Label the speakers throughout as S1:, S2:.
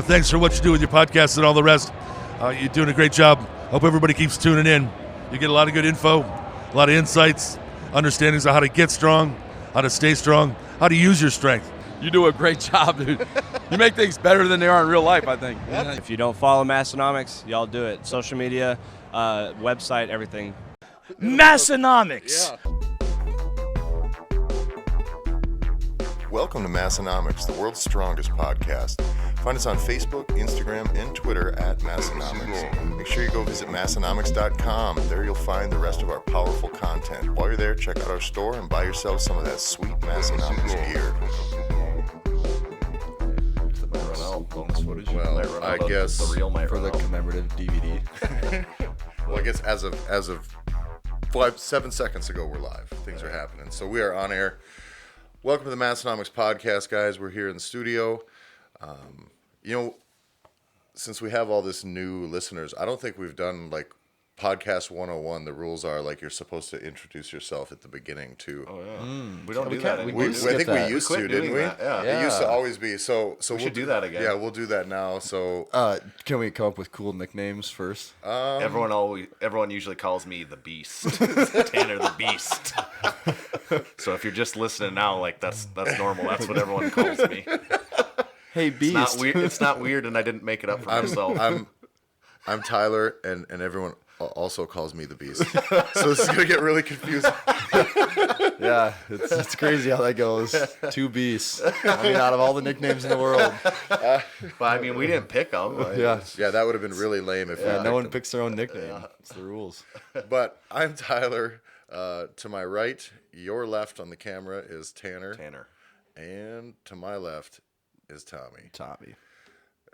S1: Thanks for what you do with your podcast and all the rest. You're doing a great job. Hope everybody keeps tuning in. You get a lot of good info, a lot of insights, understandings of how to get strong, how to stay strong, how to use your strength.
S2: You do a great job, dude. You make things better than they are in real life, I think.
S3: If you don't follow Massenomics, y'all do it. Social media, website, everything.
S4: Massenomics.
S2: Yeah.
S5: Welcome to Massenomics, the world's strongest podcast. Find us on Facebook, Instagram, and Twitter at Massenomics. Make sure you go visit Massenomics.com. There you'll find the rest of our powerful content. While you're there, check out our store and buy yourself some of that sweet Massenomics gear.
S6: Bonus footage.
S5: Well, I guess
S6: the real for the commemorative DVD.
S5: Well, I guess as of 7 seconds ago, we're live. Things are happening. So we are on air. Welcome to the Massenomics Podcast, guys. We're here in the studio. Since we have all this new listeners, I don't think we've done like Podcast 101. The rules are like you're supposed to introduce yourself at the beginning too.
S6: Oh yeah. We don't do
S5: I
S6: that anymore.
S5: think we used to, didn't we?
S6: Yeah.
S5: It used to always be. So
S6: we should do that again.
S5: Yeah, we'll do that now. So
S6: Can we come up with cool nicknames first?
S7: Everyone usually calls me the Beast, Tanner the Beast. So if you're just listening now, like that's normal. That's what everyone calls me.
S6: Hey, Beast.
S7: It's not weird, and I didn't make it up for myself.
S5: I'm Tyler, and everyone also calls me the Beast. So this is gonna get really confusing.
S6: Yeah, it's crazy how that goes. Two Beasts. I mean, out of all the nicknames in the world.
S7: But I mean, we didn't pick them.
S6: Yeah.
S5: Yeah, that would have been really lame if
S6: No one picks their own nickname. It's the rules.
S5: But I'm Tyler. To my right, your left on the camera is Tanner. And to my left is Tommy.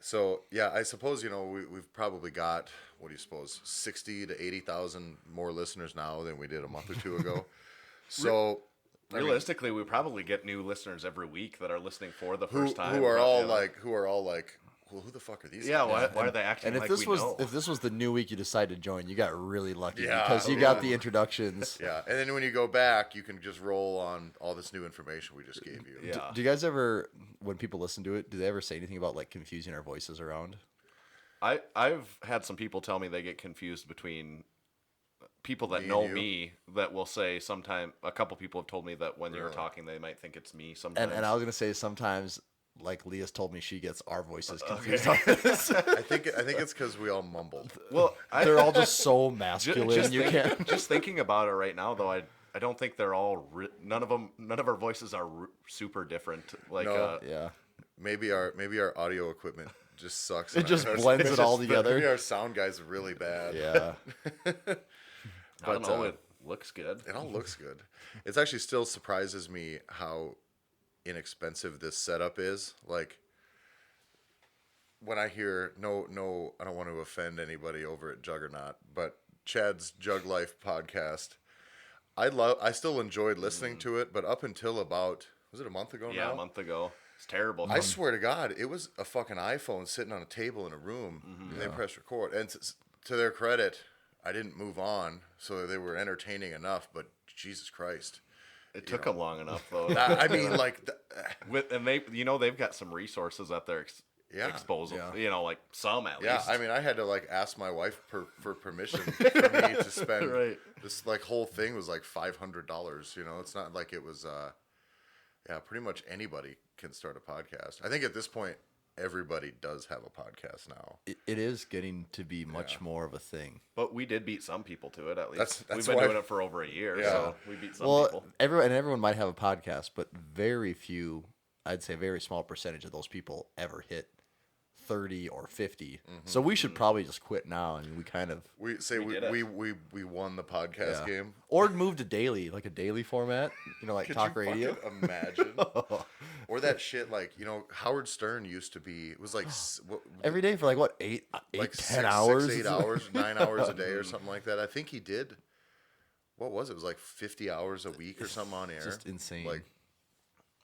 S5: So, yeah, I suppose, we've probably got, what do you suppose, 60 to 80,000 more listeners now than we did a month or two ago. So,
S7: Realistically, we probably get new listeners every week that are listening for the first time.
S5: Who are all like, well, who the fuck are these
S7: Yeah,
S5: guys?
S7: why are they acting
S6: And
S7: like we know?
S6: if this was the new week you decided to join, you got really lucky
S5: Yeah,
S6: because you got the introductions.
S5: Yeah, and then when you go back, you can just roll on all this new information we just gave you.
S7: Yeah.
S6: Do you guys ever, when people listen to it, do they ever say anything about like confusing our voices around?
S7: I've had some people tell me they get confused between people that know me that will say a couple people have told me that when you're talking, they might think it's me sometimes.
S6: And I was going to say sometimes, like Leah's told me, she gets our voices confused on this.
S5: I think it's because we all mumbled.
S7: Well,
S6: They're all just so masculine.
S7: Just thinking about it right now, though, I don't think they're all. None of our voices are super different. Like,
S5: No.
S6: Yeah.
S5: Maybe our audio equipment just sucks.
S6: It just blends it all together.
S5: Maybe our sound guy's really bad.
S6: Yeah.
S7: I don't know. It looks good.
S5: It all looks good. It actually still surprises me how inexpensive this setup is. Like, when I hear I don't want to offend anybody over at Juggernaut, but Chad's Jug Life podcast, I still enjoyed listening to it, but up until about, was it a month ago now?
S7: Yeah, a month ago. It's terrible.
S5: I swear to God, it was a fucking iPhone sitting on a table in a room, and they pressed record. And to their credit, I didn't move on, so they were entertaining enough, but Jesus Christ.
S7: It took them long enough, though.
S5: I mean, like...
S7: And they've got some resources at their disposal.
S6: Yeah.
S7: Like some at least.
S5: Yeah, I mean, I had to like ask my wife for permission for me to spend.
S7: Right.
S5: This like whole thing was like $500. It's not like it was. Pretty much anybody can start a podcast. I think at this point, everybody does have a podcast now.
S6: It is getting to be much more of a thing.
S7: But we did beat some people to it, at least.
S5: That's
S7: We've been doing it for over a year, so we beat some people.
S6: Everyone might have a podcast, but very few, I'd say a very small percentage of those people ever hit 30 or 50. So we should probably just quit now. I mean, we kind of...
S5: We won the podcast game.
S6: Or move to daily, like a daily format, like
S5: Could
S6: talk
S5: you
S6: radio.
S5: fucking imagine? Or that shit, like, Howard Stern used to be, it was like...
S6: Every day for like, what, 8,
S5: like
S6: 10 hours?
S5: 8 hours, 9 hours a day or something like that. I think he did... What was it? It was like 50 hours a week or something on air.
S6: Just insane.
S5: Like,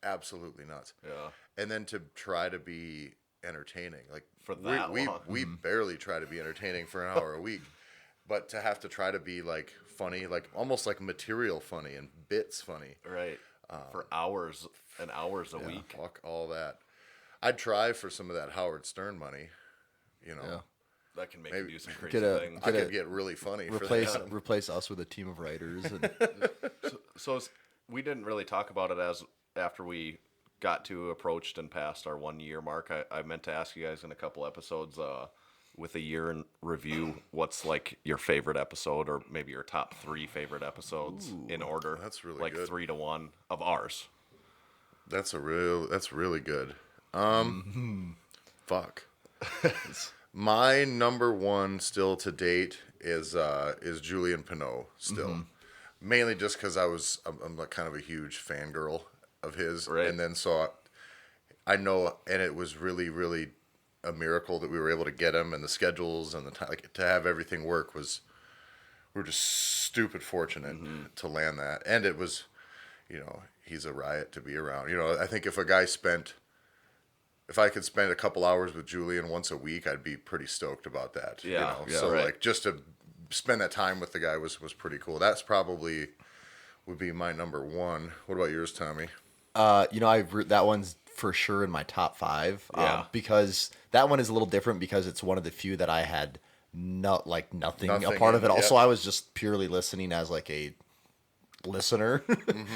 S5: absolutely nuts.
S7: Yeah.
S5: And then to try to be entertaining, like
S7: For that
S5: we
S7: long.
S5: barely try to be entertaining for an hour a week, but to have to try to be like funny, like almost like material funny and bits funny,
S7: Right. For hours and hours a week.
S5: Fuck all that. I'd try for some of that Howard Stern money. You know,
S6: Yeah.
S7: That can make
S5: Maybe
S7: you do some crazy
S6: get a-
S7: things.
S5: I could get really funny for that.
S6: Replace us with a team of writers. And
S7: We didn't really talk about it as after we got to approached and passed our 1 year mark. I meant to ask you guys in a couple episodes with a year in review, what's like your favorite episode or maybe your top 3 favorite episodes in order.
S5: That's really
S7: like
S5: good.
S7: 3 to 1 of ours.
S5: That's really good. Fuck. My number 1 still to date is Julian Pinot still. Mainly just because I'm like kind of a huge fangirl of his.
S7: Right.
S5: And then so I know, and it was really, really a miracle that we were able to get him, and the schedules and the time, like, to have everything work we're just stupid fortunate to land that. And it was, he's a riot to be around. I think if I could spend a couple hours with Julian once a week, I'd be pretty stoked about that.
S7: Yeah,
S5: So
S7: right.
S5: like just to spend that time with the guy was pretty cool. That's probably would be my number 1. What about yours, Tommy?
S6: that one's for sure in my top 5.
S7: Yeah.
S6: Because that one is a little different because it's one of the few that I had nothing a
S5: Nothing
S6: part of it.
S5: in,
S6: Also,
S5: yeah.
S6: I was just purely listening as like a listener.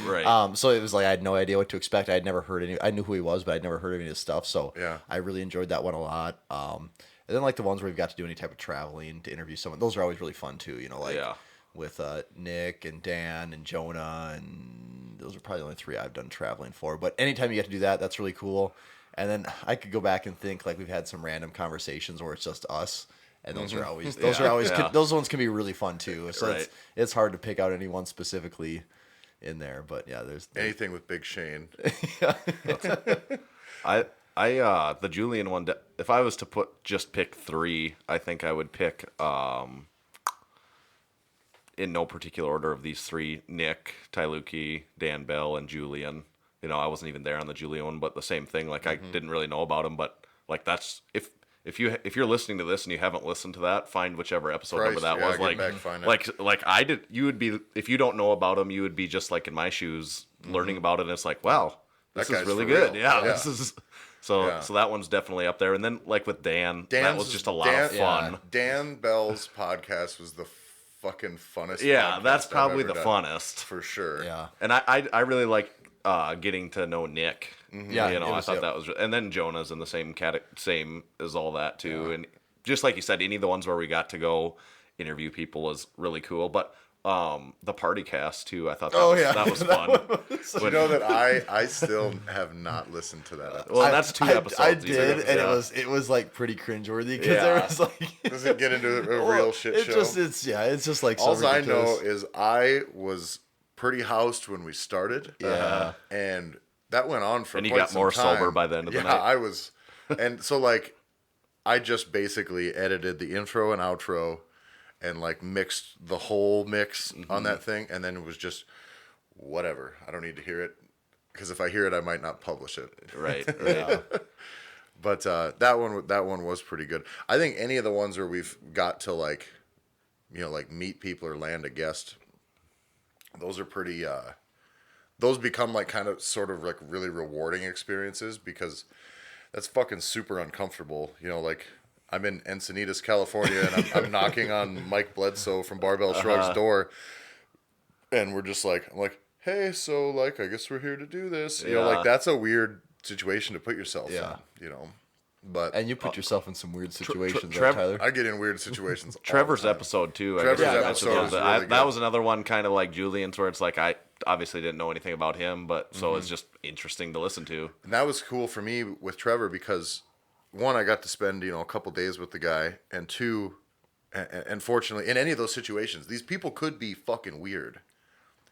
S7: Right.
S6: So it was like I had no idea what to expect. I had never heard I knew who he was, but I'd never heard any of his stuff. So
S5: Yeah.
S6: I really enjoyed that one a lot. And then like the ones where we've got to do any type of traveling to interview someone, those are always really fun too.
S7: Yeah.
S6: With Nick and Dan and Jonah, and those are probably the only 3 I've done traveling for. But anytime you get to do that, that's really cool. And then I could go back and think like we've had some random conversations where it's just us. And those are always those ones can be really fun too. So
S7: Right.
S6: it's hard to pick out any one specifically in there, but yeah, there's
S5: Anything with Big Shane.
S7: The Julian one, if I was to pick 3, I think I would pick in no particular order of these 3, Nick, Tyluki, Dan Bell, and Julian. I wasn't even there on the Julian one, but the same thing. Like I didn't really know about him, but like that's if you're listening to this and you haven't listened to that, find whichever episode number that was.
S5: get back, find it.
S7: Like I did. You would be, if you don't know about him, you would be just like in my shoes learning about it. And it's like, wow, this
S5: That
S7: is
S5: guy's
S7: really
S5: for
S7: good.
S5: real.
S7: Yeah,
S5: Yeah.
S7: this is. So
S5: Yeah.
S7: that one's definitely up there. And then like with Dan, that was just a lot of fun.
S5: Dan Bell's podcast was the fucking funnest.
S7: Yeah,
S5: podcast
S7: that's
S5: I've
S7: probably
S5: ever
S7: the
S5: done,
S7: funnest.
S5: for sure.
S6: yeah.
S7: And I really like getting to know Nick.
S6: Yeah,
S7: I
S6: it was-
S7: thought
S6: yep.
S7: that was, and then Jonah's in the same same as all that too. And just like you said, any of the ones where we got to go interview people was really cool. But the party cast too, I thought that was fun.
S5: You know that I still have not listened to that episode.
S7: Well, that's 2 episodes.
S6: I
S7: you
S6: did,
S7: said.
S6: and
S7: Yeah.
S6: it was like pretty cringeworthy because
S7: Yeah.
S6: there was like
S5: Does it get into a real shit show?
S6: it's just like so
S5: All I know
S6: ridiculous.
S5: is I was pretty housed when we started.
S6: Yeah.
S5: And that went on for
S7: And you
S5: quite
S7: got
S5: some
S7: more
S5: time.
S7: sober by the end of the
S5: Yeah,
S7: night.
S5: I was. And so, like, I just basically edited the intro and outro and, like, mixed the whole mix on that thing. And then it was just, whatever. I don't need to hear it. Because if I hear it, I might not publish it.
S7: Right.
S5: But that one was pretty good. I think any of the ones where we've got to like meet people or land a guest, those are pretty. Those become like kind of sort of like really rewarding experiences because that's fucking super uncomfortable. Like I'm in Encinitas, California, and I'm knocking on Mike Bledsoe from Barbell Shrugs' door, and we're just like, I'm like, hey, so like I guess we're here to do this.
S7: Yeah.
S5: Like that's a weird situation to put yourself
S6: Yeah.
S5: in, But
S6: And you put yourself in some weird situations,
S7: Trev-
S6: right, Tyler?
S5: I get in weird situations. all the
S7: Trevor's
S5: time.
S7: episode too.
S5: Trevor's
S7: I guess
S5: episode
S7: I mentioned
S5: was
S7: that.
S5: really
S7: That
S5: good.
S7: was another one kind of like Julian's where it's like I obviously didn't know anything about him, but so it's just interesting to listen to.
S5: And that was cool for me with Trevor because, one, I got to spend a couple days with the guy, and two, and fortunately, in any of those situations, these people could be fucking weird.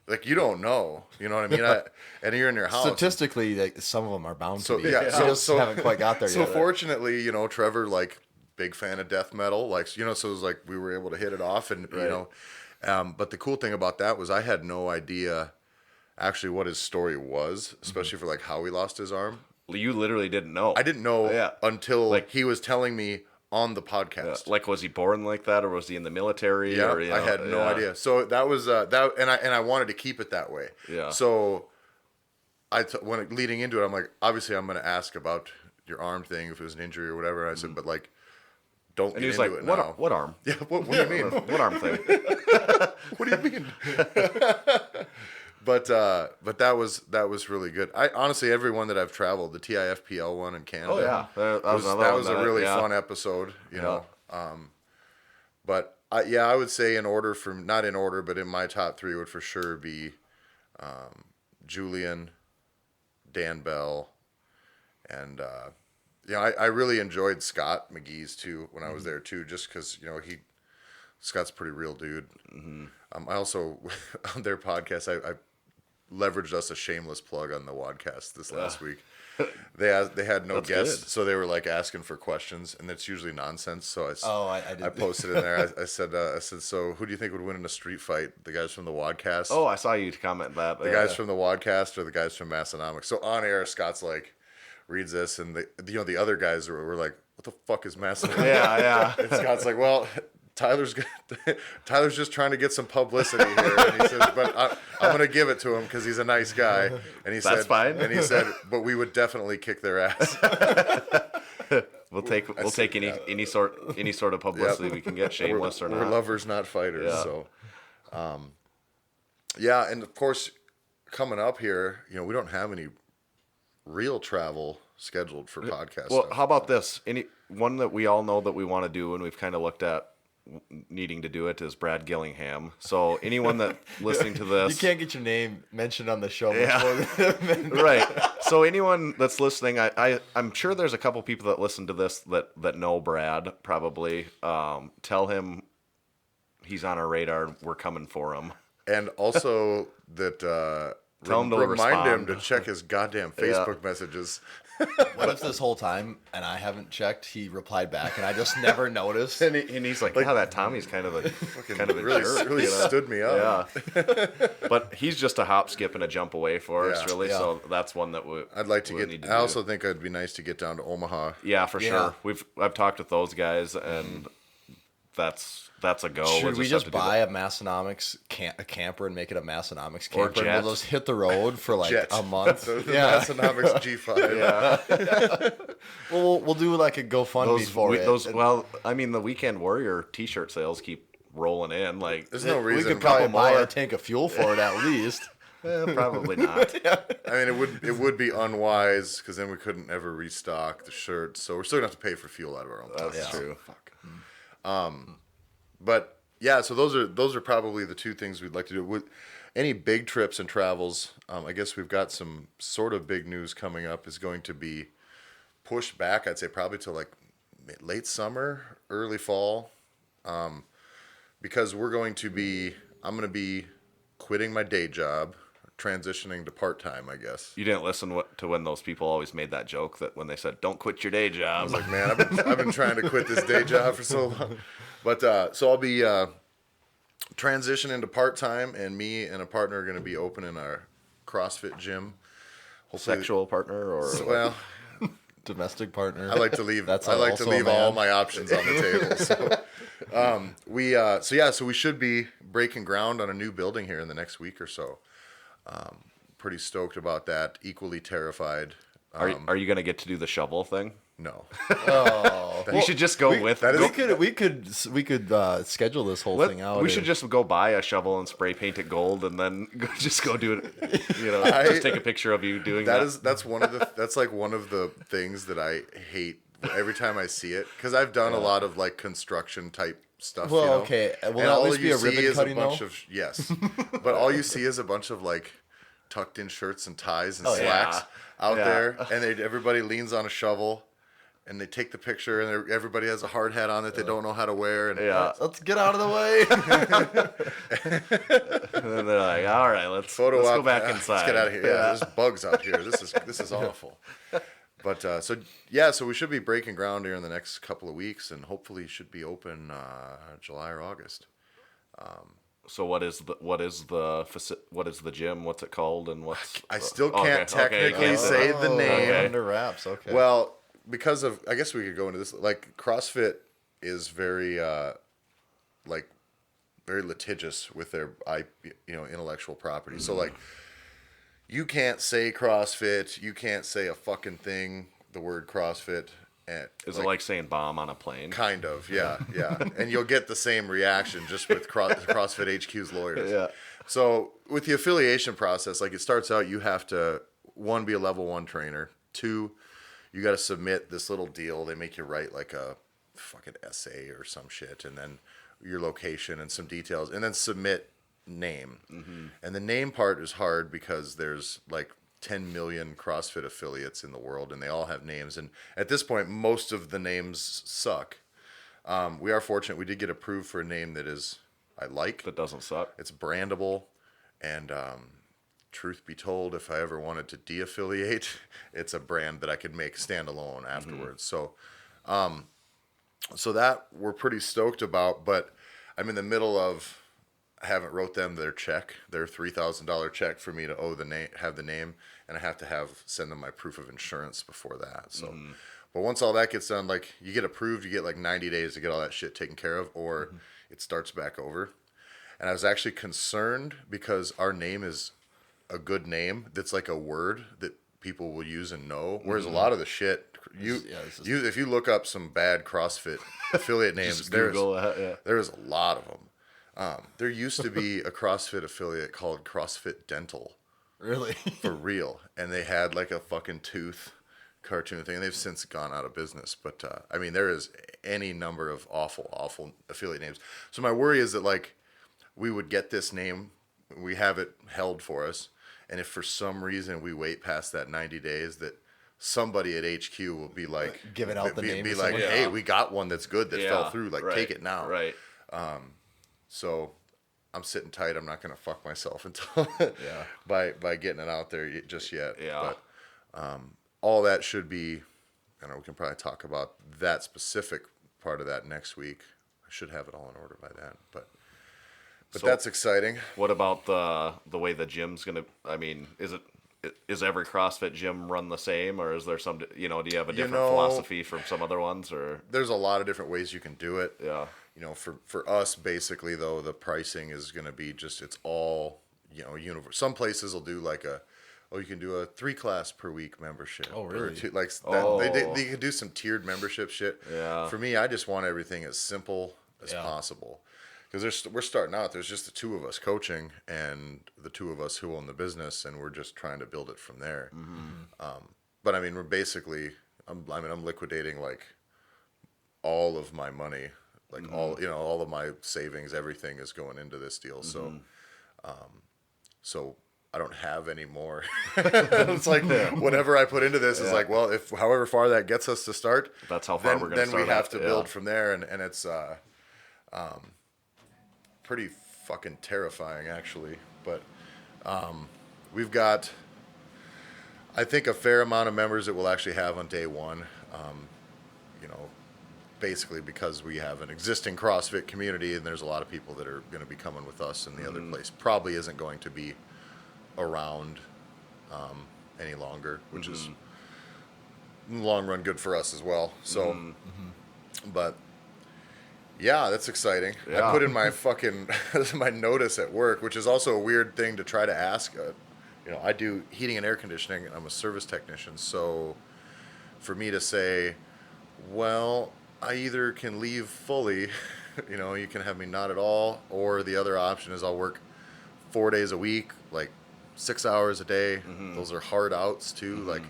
S5: Like you don't know, you know what I mean? And you're in your house.
S6: Statistically, like, some of them are bound
S5: So
S6: to be.
S5: yeah,
S6: We
S5: so,
S6: just
S5: so
S6: haven't quite got there
S5: so
S6: yet.
S5: fortunately, Trevor, like, big fan of death metal, like, so it was like we were able to hit it off, and but the cool thing about that was I had no idea actually what his story was, especially for like how he lost his arm.
S7: You literally didn't know.
S5: I didn't know
S7: Yeah.
S5: until
S7: Like-
S5: he was telling me on the podcast.
S7: Like, was he born like that, or was he in the military?
S5: Yeah,
S7: or,
S5: I had no idea. So that was and I wanted to keep it that way.
S7: Yeah.
S5: So when leading into it, I'm like, obviously, I'm going to ask about your arm thing if it was an injury or whatever. And I said, but like, don't
S7: And
S5: get
S7: he's
S5: into
S7: like,
S5: it now.
S7: what arm?
S5: Yeah, what do you mean?
S7: What arm thing?
S5: What do you mean? But that was really good. I honestly, everyone that I've traveled, the TIFPL one in Canada.
S7: Oh yeah, that was another
S5: that
S7: one
S5: was a really
S7: yeah.
S5: fun episode. You know, but I would say not in order, but in my top 3 would for sure be Julian, Dan Bell, and I really enjoyed Scott McGee's too when I was there too, just because Scott's a pretty real dude. I also on their podcast I leveraged us a shameless plug on the Wadcast this last week. They had no
S7: That's
S5: guests,
S7: good.
S5: so they were like asking for questions, and it's usually nonsense. So
S6: I did.
S5: I posted in there. I said, so who do you think would win in a street fight? The guys from the Wadcast?
S7: Oh, I saw you comment that.
S5: The guys from the Wadcast or the guys from Massenomics? So on air, Scott's like reads this, and the other guys were like, "What the fuck is Massenomics?"
S7: Yeah.
S5: And Scott's like, "Well, Tyler's just trying to get some publicity here," and he says, "But I'm going to give it to him because he's a nice guy." And he
S7: That's
S5: said,
S7: fine.
S5: And he said, "But we would definitely kick their ass."
S7: We'll take any sort of publicity we can get, shameless or not.
S5: We're lovers, not fighters.
S7: Yeah.
S5: So, and of course, coming up here, we don't have any real travel scheduled for podcast
S7: Well,
S5: stuff.
S7: how about this? Any one that we all know that we want to do, and we've kind of looked at needing to do it, is Brad Gillingham. So anyone that listening to this,
S6: You can't get your name mentioned on the show.
S7: Yeah. Right. So anyone that's listening, I'm sure there's a couple people that listen to this that know Brad probably. Tell him he's on our radar. We're coming for him.
S5: And also that
S7: Tell him to
S5: remind him
S7: respond.
S5: to check his goddamn Facebook messages.
S6: What if this whole time, and I haven't checked, he replied back, and I just never noticed?
S7: And he's like, yeah, that Tommy's kind of a
S5: really,
S7: jerk.
S5: really stood me up.
S7: Yeah. But he's just a hop, skip, and a jump away for us,
S5: Yeah.
S7: really.
S6: Yeah.
S7: So that's one that
S5: I'd like to
S7: we
S5: get.
S7: need
S5: I
S7: do.
S5: also think it'd be nice to get down to Omaha.
S7: Yeah, for
S6: Yeah.
S7: sure. I've talked with those guys, and that's a go.
S6: Should
S7: We'll
S6: we
S7: have
S6: just
S7: to do
S6: a Massenomics a camper and make it a Massenomics
S7: Or
S6: camper? And
S7: jet.
S6: we'll just hit the road for like
S5: Jet.
S6: a month.
S5: The
S6: Yeah.
S5: Massenomics G5.
S7: Yeah.
S6: We'll do like a GoFundMe for it.
S7: Well, I mean, the Weekend Warrior T-shirt sales keep rolling in. Like,
S5: There's no
S6: we
S5: reason.
S6: could probably buy
S7: more.
S6: a tank of fuel for it at least.
S7: probably not.
S5: I mean, it would be unwise because then we couldn't ever restock the shirts. So we're still gonna have to pay for fuel out of our own.
S7: That's
S5: pocket.
S7: true.
S5: But yeah, so those are probably the two things we'd like to do. With any big trips and travels, I guess we've got some sort of big news coming up. Is going to be pushed back. I'd say probably to like late summer, early fall, because I'm going to be quitting my day job, transitioning to part time. I guess.
S7: You didn't listen to when those people always made that joke that when they said, "Don't quit your day job."
S5: I was like, man, I've been trying to quit this day job for so long. But so I'll be transitioning to part time, and me and a partner are going to be opening our CrossFit gym. Hopefully,
S7: Sexual partner or
S5: well,
S6: Domestic partner.
S5: I like to leave.
S6: That's
S5: I like to
S6: also a
S5: leave all
S6: man.
S5: my options on the table. So we should be breaking ground on a new building here in the next week or so. Pretty stoked about that. Equally terrified.
S7: are you going to get to do the shovel thing?
S5: No.
S7: You should just go with
S5: that is-
S6: We could schedule this whole thing out.
S7: We should just go buy a shovel and spray paint it gold, and then just go do it. Just take a picture of you doing that.
S5: That's one of the things that I hate every time I see it, because I've done a lot of like construction type stuff.
S6: Well, okay. Will
S5: And
S6: that
S5: all
S6: at least
S5: you
S6: be a
S5: see
S6: ribbon
S5: is
S6: cutting,
S5: a bunch
S6: though?
S5: of yes, but all you see is a bunch of like tucked in shirts and ties and
S6: Oh,
S5: slacks
S7: yeah.
S5: out
S7: Yeah.
S5: there, and everybody leans on a shovel. And they take the picture, and everybody has a hard hat on that they don't know how to wear. And
S7: Yeah.
S6: Let's get out of the way.
S7: And then they're like, "All right, let's
S5: photo
S7: go
S5: op,
S7: back
S5: let's
S7: inside."
S5: get out of here. Yeah, there's bugs out here. This is awful. But so we should be breaking ground here in the next couple of weeks, and hopefully should be open July or August.
S7: So what is the gym? What's it called? And what's
S5: I still can't technically
S7: can't
S5: say the name.
S7: Okay.
S6: Under wraps. Okay.
S5: Well, because of, I guess we could go into this. Like CrossFit is very very litigious with their intellectual property. So like, you can't say CrossFit, you can't say a fucking thing the word CrossFit. And
S7: Is it like saying bomb on a plane?
S5: Kind of, yeah. And you'll get the same reaction just with CrossFit HQ's lawyers.
S7: Yeah.
S5: So with the affiliation process, like it starts out, you have to, 1, be a level 1 trainer. 2, you got to submit this little deal. They make you write like a fucking essay or some shit, and then your location and some details, and then submit name. And the name part is hard because there's like 10 million CrossFit affiliates in the world, and they all have names. And at this point, most of the names suck. We are fortunate. We did get approved for a name that is, I like.
S7: That doesn't suck.
S5: It's brandable. And truth be told, if I ever wanted to de-affiliate, it's a brand that I could make standalone afterwards. So that we're pretty stoked about. But I'm in the middle of, I haven't wrote them their check, their $3,000 check for me to have the name, and I have to send them my proof of insurance before that. So, but once all that gets done, like you get approved, you get like 90 days to get all that shit taken care of, or it starts back over. And I was actually concerned because our name is a good name. That's like a word that people will use and know. Whereas a lot of the shit, if you look up some bad CrossFit affiliate names, there's a lot of them. There used to be a CrossFit affiliate called CrossFit Dental.
S6: Really?
S5: For real. And they had like a fucking tooth cartoon thing. And they've since gone out of business. But, I mean, there is any number of awful affiliate names. So my worry is that, like, we would get this name, we have it held for us, and if for some reason we wait past that 90 days, that somebody at HQ will be like...
S6: Giving out the name.
S5: Be like, hey, we got one that's good that fell through. Like, take it now.
S7: Right.
S5: So I'm sitting tight. I'm not going to fuck myself until by getting it out there just yet.
S7: Yeah.
S5: But all that should be, I know we can probably talk about that specific part of that next week. I should have it all in order by then. But so that's exciting.
S7: What about the way the gym's going to, I mean, is every CrossFit gym run the same, or is there some, do you have a different philosophy from some other ones, or?
S5: There's a lot of different ways you can do it.
S7: Yeah.
S5: For us, basically, though, the pricing is going to be just, it's all, universal. Some places will do like you can do a 3-class per week membership.
S6: Oh, really?
S5: They can do some tiered membership shit.
S7: Yeah.
S5: For me, I just want everything as simple as possible. Because we're starting out, there's just the 2 of us coaching and the 2 of us who own the business, and we're just trying to build it from there. But I mean, we're basically, I'm liquidating like all of my money, like all of my savings, everything is going into this deal. So, so I don't have any more. It's like whatever I put into this is like, well, if however far that gets us to start,
S7: that's how far we're going to start.
S5: Then we have to build from there, and it's pretty fucking terrifying, actually. But we've got, I think, a fair amount of members that we'll actually have on day one. Basically because we have an existing CrossFit community, and there's a lot of people that are going to be coming with us, and the other place probably isn't going to be around any longer, which is in the long run good for us as well. So, but yeah, that's exciting.
S7: Yeah.
S5: I put in my fucking my notice at work, which is also a weird thing to try to ask. I do heating and air conditioning, and I'm a service technician. So for me to say, well, I either can leave fully, you can have me not at all, or the other option is I'll work 4 days a week, like 6 hours a day. Those are hard outs too. Like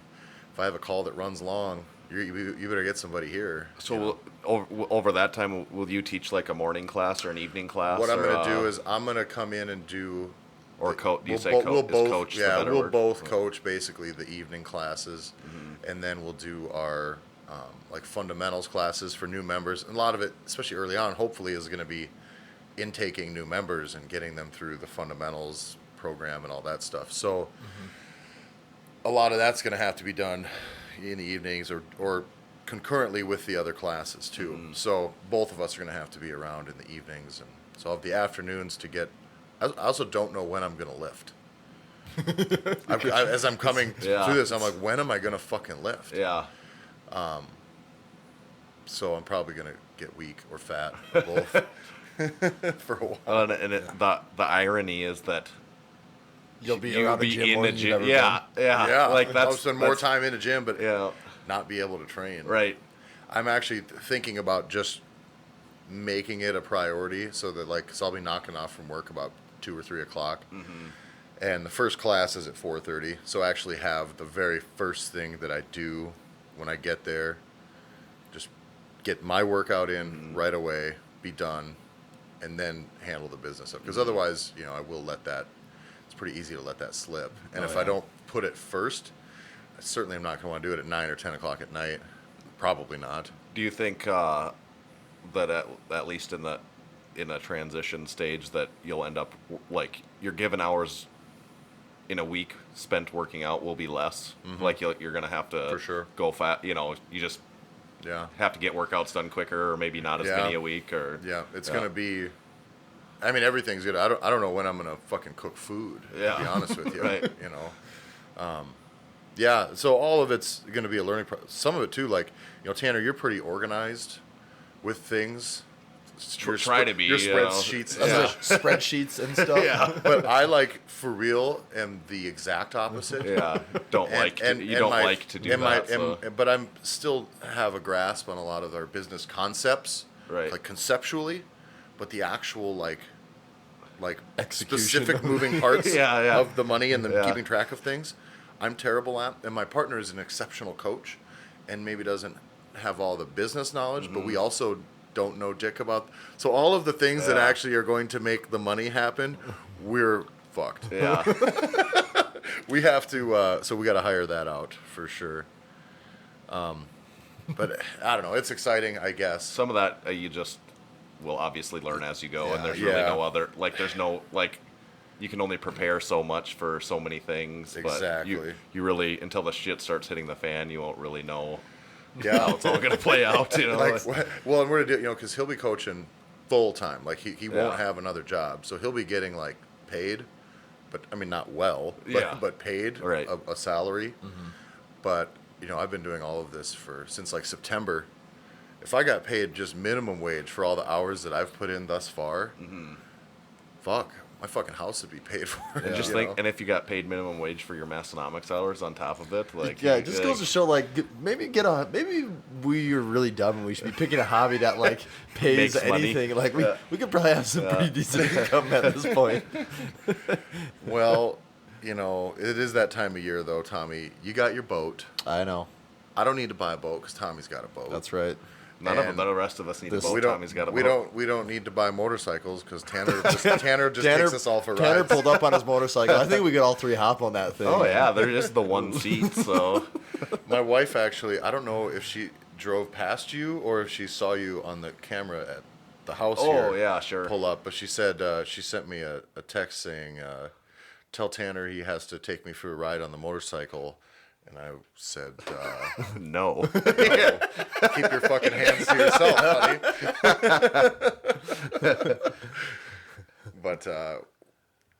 S5: if I have a call that runs long, you better get somebody here.
S7: So over that time, will you teach like a morning class or an evening class?
S5: What I'm going to do is I'm going to come in and do...
S7: Or coach? Do you say
S5: we'll both,
S7: coach the
S5: yeah,
S7: better
S5: we'll
S7: word?
S5: both coach basically the evening classes, and then we'll do our like fundamentals classes for new members. And a lot of it, especially early on, hopefully is going to be intaking new members and getting them through the fundamentals program and all that stuff. So a lot of that's going to have to be done in the evenings or concurrently with the other classes too. So both of us are going to have to be around in the evenings, and so I'll have the afternoons to get. I also don't know when I'm going to lift. As I'm coming through this, I'm like, when am I going to fucking lift?
S7: Yeah.
S5: So I'm probably going to get weak or fat, or both, for a while.
S7: The irony is that
S6: you'll be around the gym more than you've ever
S7: yeah.
S5: Like
S7: Like
S5: I'll spend more time in the gym, but not be able to train.
S7: Right.
S5: I'm actually thinking about just making it a priority so that, like, cause I'll be knocking off from work about 2 or 3 o'clock. And the first class is at 4:30. So I actually have the very first thing that I do when I get there, just get my workout in right away, be done, and then handle the business stuff. Because otherwise, you know, I will let that, it's pretty easy to let that slip. And if I don't put it first, I certainly am not going to want to do it at 9 or 10 o'clock at night. Probably not.
S7: Do you think that at least in a transition stage that you'll end up like your given hours in a week spent working out will be less? Like you're gonna have to
S5: For sure.
S7: go fat. You know, you just have to get workouts done quicker, or maybe not as many a week. Or
S5: It's gonna be. I mean, everything's good. I don't know when I'm gonna fucking cook food. To be honest with you,
S7: Right.
S5: You know. So all of it's gonna be a learning process. Some of it too, like, you know, Tanner, you're pretty organized with things.
S7: Try to be,
S5: your
S7: you know.
S5: spreadsheets.
S6: Spreadsheets and stuff.
S5: But I, like, for real, am the exact opposite.
S7: Don't like to do that.
S5: But I'm still have a grasp on a lot of our business concepts,
S7: Right.
S5: like conceptually, but the actual like
S6: Execution.
S5: specific moving parts
S7: Yeah.
S5: of the money and the keeping track of things, I'm terrible at. And my partner is an exceptional coach, and maybe doesn't have all the business knowledge, but we also don't know dick about. So all of the things that actually are going to make the money happen, we're fucked.
S7: Yeah.
S5: We have to, so we got to hire that out for sure. But I don't know. It's exciting, I guess.
S7: Some of that you just will obviously learn as you go, and there's
S5: Yeah.
S7: really no other, like, there's no, like, you can only prepare so much for so many things. But
S5: Exactly.
S7: you really, until the shit starts hitting the fan, you won't really know
S5: Yeah.
S7: how it's all going to play out, you know?
S5: Like, well, and we're gonna do, you know, because he'll be coaching full time. Like he won't
S7: Yeah.
S5: have another job, so he'll be getting like paid, but I mean not well, but paid
S7: Right.
S5: a salary. But you know, I've been doing all of this since like September. If I got paid just minimum wage for all the hours that I've put in thus far, fuck, my fucking house would be paid for.
S7: And just
S5: you
S7: think,
S5: know?
S7: and if you got paid minimum wage for your Massenomics hours on top of it, like,
S6: Yeah, it just goes to show, like, maybe we are really dumb and we should be picking a hobby that, like, pays
S7: Makes money.
S6: anything. Like, we could probably have some pretty decent income at this point.
S5: Well, you know, it is that time of year though, Tommy. You got your boat.
S6: I know.
S5: I don't need to buy a boat because Tommy's got a boat.
S6: That's right.
S7: none of the rest of us need a
S6: This-
S7: boat.
S5: We don't.
S7: Tommy's got a
S5: we
S7: boat.
S5: don't need to buy motorcycles because Tanner just takes us all for rides.
S6: Tanner pulled up on his motorcycle. I think we could all three hop on that thing.
S7: Oh yeah, they're just the one seat. So
S5: My wife actually, I don't know if she drove past you or if she saw you on the camera at the house here.
S7: oh yeah, sure.
S5: Pull up, but she said she sent me a text saying, "Tell Tanner he has to take me for a ride on the motorcycle." And I said,
S7: No.
S5: "Keep your fucking hands to yourself, buddy." But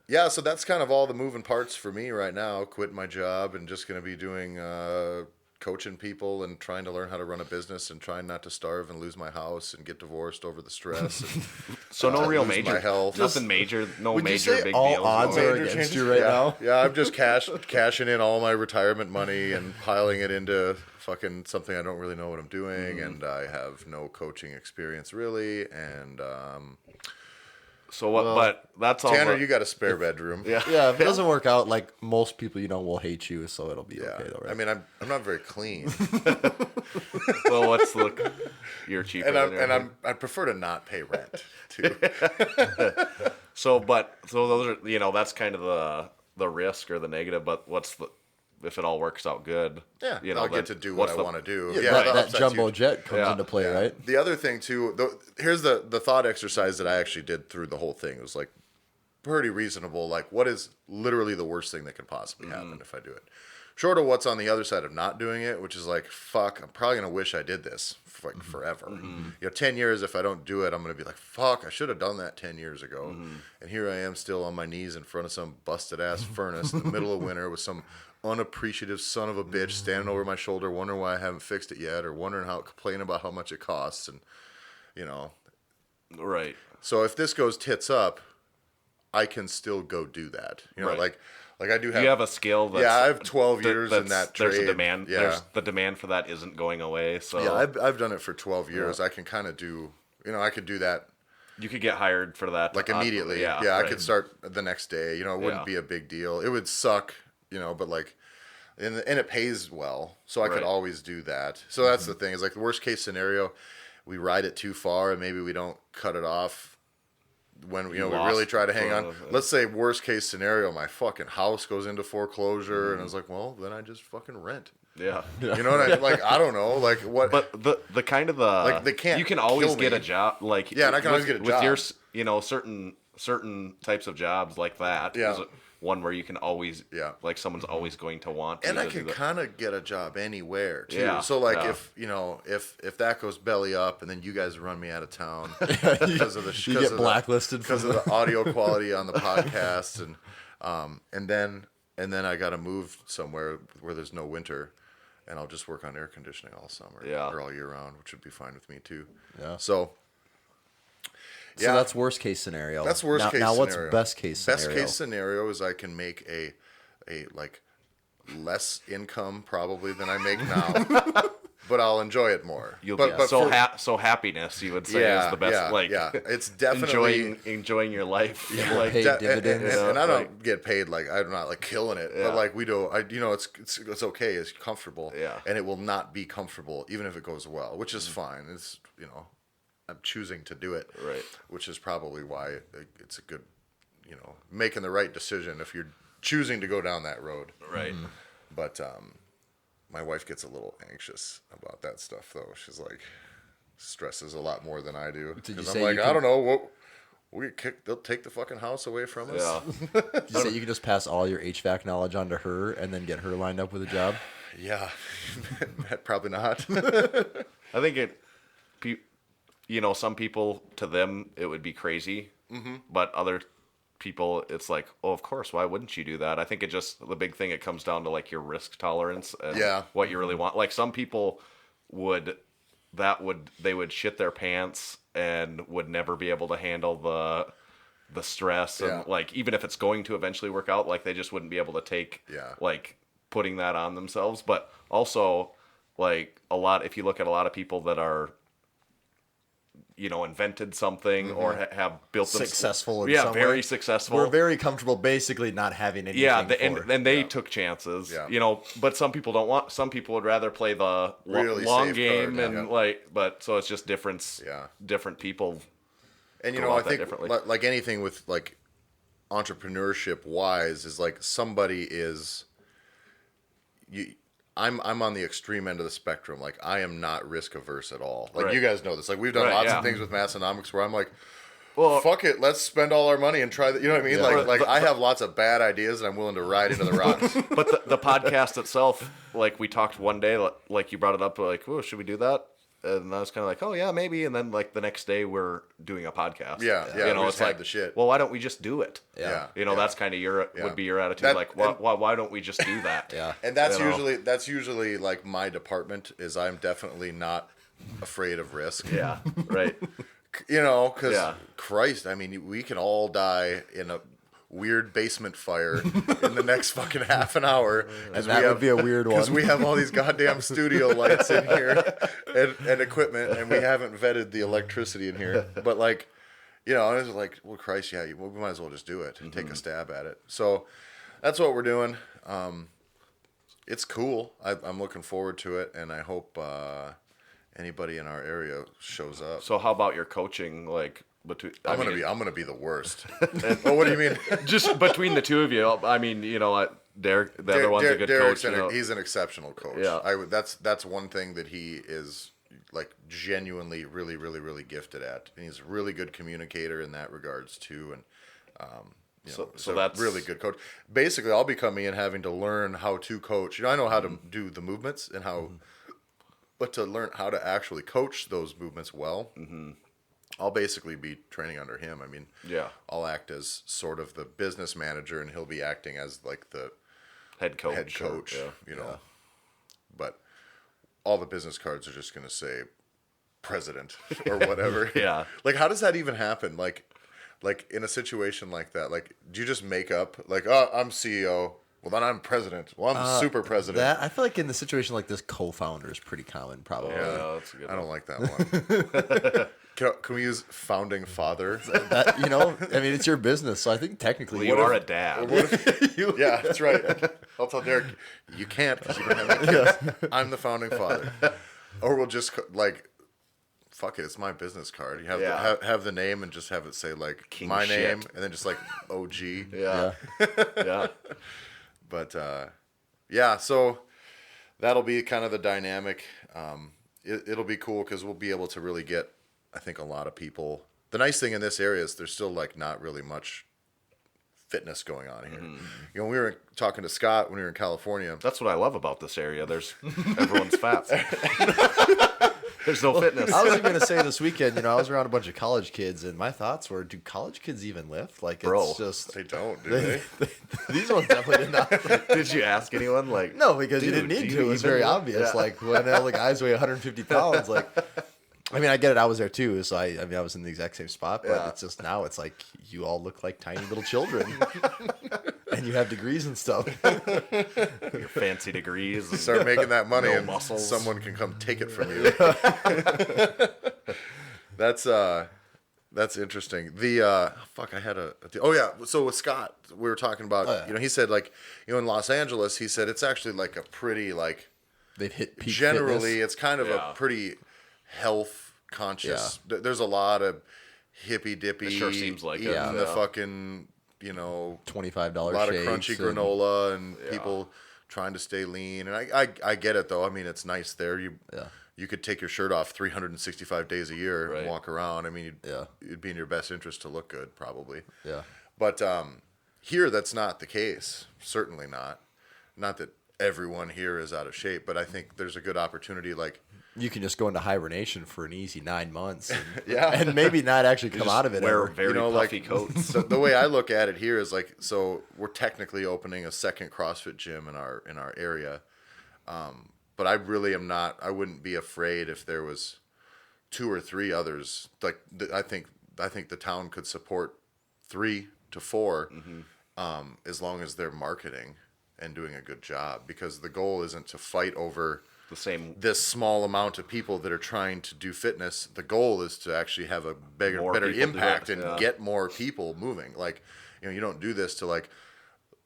S5: yeah, so that's kind of all the moving parts for me right now. Quitting my job and just going to be doing coaching people and trying to learn how to run a business and trying not to starve and lose my house and get divorced over the stress. And,
S7: So no real
S5: lose
S7: major,
S5: my health.
S7: nothing major, no
S6: Would you
S7: major
S6: say
S7: big
S6: all
S7: deals.
S6: odds
S7: no
S6: are
S7: major
S6: against
S7: changes.
S6: you right
S5: yeah,
S6: now?
S5: yeah, I'm just cashing in all my retirement money and piling it into fucking something I don't really know what I'm doing, and I have no coaching experience really. And
S7: So what? But that's all.
S5: Tanner,
S7: the-
S5: you got a spare bedroom.
S7: yeah.
S6: Yeah, if it doesn't work out, like, most people, will hate you, so it'll be
S5: Yeah.
S6: okay, though, right?
S5: I mean, I'm not very clean,
S7: Well, what's the? You're cheaper.
S5: I prefer to not pay rent too.
S7: So those are that's kind of the risk or the negative. But what's the if it all works out good?
S5: Yeah,
S7: I'll
S5: get to do what I want to do. Yeah,
S6: that
S5: the
S6: that
S5: upside's
S6: jumbo
S5: huge.
S6: jet comes
S7: Yeah.
S6: into play, right?
S5: The other thing too, here's the thought exercise that I actually did through the whole thing. It was like pretty reasonable. Like, what is literally the worst thing that can possibly happen if I do it? Short of what's on the other side of not doing it, which is like, fuck, I'm probably gonna wish I did this for like forever. 10 years, if I don't do it, I'm gonna be like, fuck, I should have done that 10 years ago. And here I am still on my knees in front of some busted ass furnace in the middle of winter with some unappreciative son of a bitch standing over my shoulder, wondering why I haven't fixed it yet, or complaining about how much it costs, and
S7: right.
S5: So if this goes tits up, I can still go do that.
S7: Right.
S5: Like Like I do
S7: You have a skill. That's,
S5: I have 12 years in that trade.
S7: There's a demand.
S5: Yeah.
S7: There's the demand for that isn't going away. So
S5: Yeah, I've done it for 12 years. I can kind of do, I could do that
S7: you could get hired for that
S5: like immediately.
S7: Yeah,
S5: I
S7: right.
S5: could start the next day. It wouldn't be a big deal. It would suck, but like, and it pays well, so I could
S7: Right.
S5: always do that. So that's the thing is like the worst case scenario, we ride it too far and maybe we don't cut it off when we really try to hang on. Let's say worst case scenario, my fucking house goes into foreclosure, and I was like, well, then I just fucking rent.
S7: Yeah.
S5: You know what I like? I don't know, like what.
S7: But the kind of the
S5: Like, they can't
S7: you can always
S5: kill
S7: get
S5: me.
S7: a job like
S5: Yeah, and I can always get a
S7: with your
S5: job.
S7: certain types of jobs like that.
S5: Yeah.
S7: Is one where you can always
S5: Yeah.
S7: like someone's always going to want to.
S5: And I
S7: do
S5: can
S7: that.
S5: kind of get a job anywhere too.
S7: Yeah,
S5: So like
S7: yeah.
S5: if that goes belly up and then you guys run me out of town because of the
S6: You get blacklisted
S5: because of the audio quality on the podcast and then I got to move somewhere where there's no winter and I'll just work on air conditioning all summer or all year round, which would be fine with me too.
S6: Yeah.
S5: So
S6: that's worst case scenario.
S5: That's worst case
S6: now
S5: scenario.
S6: what's best case scenario?
S5: Best case scenario is I can make a like less income probably than I make now, but I'll enjoy it more.
S7: You'll
S5: but,
S7: be so happiness you would say is the best.
S5: It's definitely
S7: enjoying your life.
S6: Yeah,
S7: Like
S6: paid
S5: and
S6: dividends.
S5: I don't get paid like I'm not like killing it,
S7: Yeah.
S5: but like we do. It's okay. It's comfortable.
S7: Yeah.
S5: And it will not be comfortable even if it goes well, which is fine. It's I'm choosing to do it.
S7: Right.
S5: Which is probably why it's a good, making the right decision if you're choosing to go down that road.
S7: right.
S5: But my wife gets a little anxious about that stuff, though. She's like, stresses a lot more than I do.
S6: Did you
S5: Because
S6: say
S5: I'm like,
S6: you
S5: I
S6: could-
S5: don't know what. They'll take the fucking house away from us.
S7: Yeah.
S6: You say you can just pass all your HVAC knowledge onto her and then get her lined up with a job?
S5: Yeah, probably not.
S7: I think some people, to them, it would be crazy. Mm-hmm. But other people, it's like, oh, of course, why wouldn't you do that? I think the big thing, it comes down to like your risk tolerance and what you really want. Like some people they would shit their pants and would never be able to handle the stress. And like, even if it's going to eventually work out, like they just wouldn't be able to take like putting that on themselves. But also like if you look at a lot of people that are, invented something or have built
S6: Successful in
S7: yeah,
S6: some
S7: very
S6: way.
S7: successful.
S6: We're very comfortable basically not having anything.
S7: Yeah,
S6: for.
S7: and they took chances.
S5: Yeah.
S7: But some people don't want. Some people would rather play the
S5: Really
S7: long
S5: safe
S7: game
S5: card,
S7: and but so it's just difference.
S5: Yeah.
S7: Different people.
S5: And
S7: go
S5: I
S7: about that
S5: think
S7: differently.
S5: like anything with like entrepreneurship wise is like somebody is I'm on the extreme end of the spectrum. Like I am not risk averse at all. Like
S7: Right.
S5: you guys know this. Like we've done
S7: Right,
S5: lots
S7: yeah.
S5: of things with Massenomics where I'm like,
S7: Well,
S5: fuck it, let's spend all our money and try that. You know what I mean?
S6: Yeah.
S5: Like I have lots of bad ideas and I'm willing to ride into the rocks.
S7: but the podcast itself, like we talked one day, like you brought it up, like, oh, should we do that? And I was kind of like, oh yeah, maybe. And then like the next day we're doing a podcast.
S5: Yeah, we just
S7: it's
S5: had
S7: like
S5: the shit.
S7: Well, why don't we just do it?
S5: Yeah.
S7: That's kind of would be your attitude.
S5: That-
S7: like,
S5: and-
S7: why don't we just do that?
S6: Yeah.
S5: And that's
S7: You know?
S5: usually like my department is I'm definitely not afraid of risk.
S7: Yeah. Right.
S5: Because
S7: Yeah.
S5: Christ, I mean, we can all die in a weird basement fire in the next fucking half an hour.
S6: And that would be a weird one.
S5: Because we have all these goddamn studio lights in here and equipment, and we haven't vetted the electricity in here. But like, and it's like, well, Christ, yeah, we might as well just do it and take a stab at it. So that's what we're doing. It's cool. I'm looking forward to it, and I hope anybody in our area shows up.
S7: So how about your coaching? Like between
S5: I'm gonna be the worst. Oh, what do you mean?
S7: just between the two of you. I mean, Derek, the other one's a good
S5: Derek's
S7: coach.
S5: he's an exceptional coach.
S7: Yeah.
S5: That's one thing that he is like genuinely really, really, really gifted at. And he's a really good communicator in that regards too. And
S7: So
S5: so
S7: that's
S5: really good coach. Basically, I'll be coming in having to learn how to coach. I know how to do the movements and how, but to learn how to actually coach those movements well. I'll basically be training under him. I mean,
S7: Yeah.
S5: I'll act as sort of the business manager, and he'll be acting as like the
S7: head coach.
S5: head coach.
S7: Yeah.
S5: But all the business cards are just going to say president or whatever.
S7: Yeah.
S5: Like, how does that even happen? Like, like in a situation like that, like do you just make up like, oh, I'm CEO? Well, then I'm president. Well, I'm super president.
S6: That I feel like in a situation like this, co-founder is pretty common, probably.
S7: Yeah, that's a good
S5: I don't
S7: one.
S5: like that one. Can we use founding father?
S6: That, you know, I mean, it's your business, so I think technically
S7: Well, you are a dad.
S5: Yeah, that's right. I'll tell Derek, you can't because you don't have any kids. I'm the founding father. Or we'll just like, fuck it, it's my business card. You have
S7: Yeah.
S5: have the name and just have it say like
S7: King
S5: my
S7: shit.
S5: name and then just like OG.
S7: Yeah. Yeah.
S5: But yeah, so that'll be kind of the dynamic. It'll be cool because we'll be able to really get, I think, a lot of people. The nice thing in this area is there's still like not really much fitness going on here. You know, we were talking to Scott when we were in California.
S7: That's what I love about this area. There's everyone's fat. There's no fitness.
S6: I was going to say this weekend, you know, I was around a bunch of college kids, and my thoughts were, do college kids even lift? Like,
S7: Bro.
S6: it's just...
S5: They don't, do they?
S6: These ones definitely did not.
S7: Did you ask anyone? Like,
S6: No, because you
S7: Dude,
S6: didn't need
S7: do
S6: to.
S7: you
S6: It was
S7: even
S6: very
S7: lift?
S6: obvious.
S7: Yeah.
S6: Like, when all the guys weigh 150 pounds, like... I mean, I get it. I was there, too. So, I mean, I was in the exact same spot. But
S7: Yeah.
S6: it's just now, it's like, you all look like tiny little children. And you have degrees and stuff.
S7: your fancy degrees. And
S5: Start making that money
S7: No
S5: and
S7: muscles.
S5: someone can come take it from you. That's interesting. The fuck, I had oh yeah. So with Scott, we were talking about, you know, he said like, you know, in Los Angeles, he said it's actually like a pretty like
S6: They've hit peak
S5: generally
S6: fitness.
S5: it's kind of
S7: Yeah.
S5: a pretty health conscious. There's a lot of hippy dippy.
S7: It sure seems like it,
S5: eating the
S7: yeah.
S5: fucking, you know,
S6: $25
S5: a lot of
S6: shakes
S5: crunchy
S6: and-
S5: granola and people trying to stay lean. And I get it though. I mean, it's nice there. You could take your shirt off 365 days a year
S7: Right.
S5: and walk around. I mean,
S6: Yeah.
S5: it'd be in your best interest to look good, probably.
S6: Yeah.
S5: But here, that's not the case. Certainly not. Not that everyone here is out of shape, but I think there's a good opportunity. Like,
S6: You can just go into hibernation for an easy 9 months. And,
S5: Yeah.
S6: and maybe not actually come out of it
S7: wear
S6: ever.
S7: very
S5: you know,
S7: puffy
S5: like
S7: coats.
S5: the way I look at it here is like, so we're technically opening a second CrossFit gym in our area. But I really am not. I wouldn't be afraid if there was 2 or 3 others. Like I think the town could support 3 to 4, as long as they're marketing and doing a good job. Because the goal isn't to fight over
S7: The same.
S5: this small amount of people that are trying to do fitness. The goal is to actually have a
S7: More
S5: better
S7: people do
S5: impact
S7: it,
S5: and
S7: yeah.
S5: get more people moving. Like, you know, you don't do this to like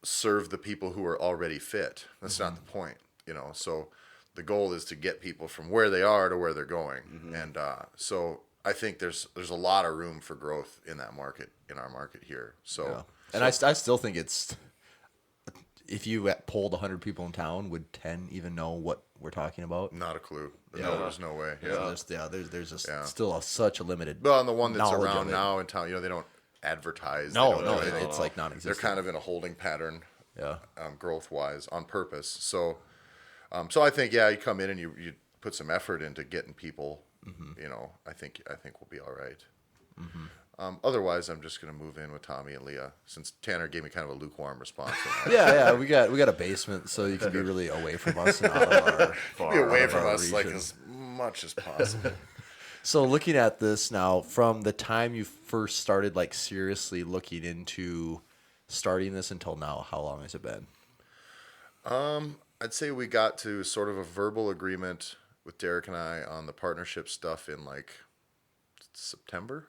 S5: serve the people who are already fit. That's not the point, you know. So the goal is to get people from where they are to where they're going. And so I think there's a lot of room for growth in that market, in our market here. So
S6: Yeah. And I still think it's, if you polled 100 people in town, would 10 even know what we're talking about?
S5: not a clue. No, there's no way. Yeah.
S6: There's just
S5: Yeah.
S6: still such a limited.
S5: Well, and the one that's
S6: knowledge of
S5: around
S6: it.
S5: now in town, you know, they don't advertise. They
S6: No,
S5: don't
S6: no,
S5: do anything.
S6: it's like
S5: They're
S6: non-existent.
S5: kind of in a holding pattern,
S6: Yeah.
S5: growth wise, on purpose. So, so I think you come in and you put some effort into getting people. You know, I think we'll be all right. Otherwise, I'm just going to move in with Tommy and Leah, since Tanner gave me kind of a lukewarm response.
S6: Yeah, we got a basement, so you can be really away from us and out of our
S5: Be away
S6: out of
S5: from
S6: our
S5: us like
S6: region.
S5: as much as possible.
S6: So looking at this now, from the time you first started like seriously looking into starting this until now, how long has it been?
S5: I'd say we got to sort of a verbal agreement with Derek and I on the partnership stuff in like September.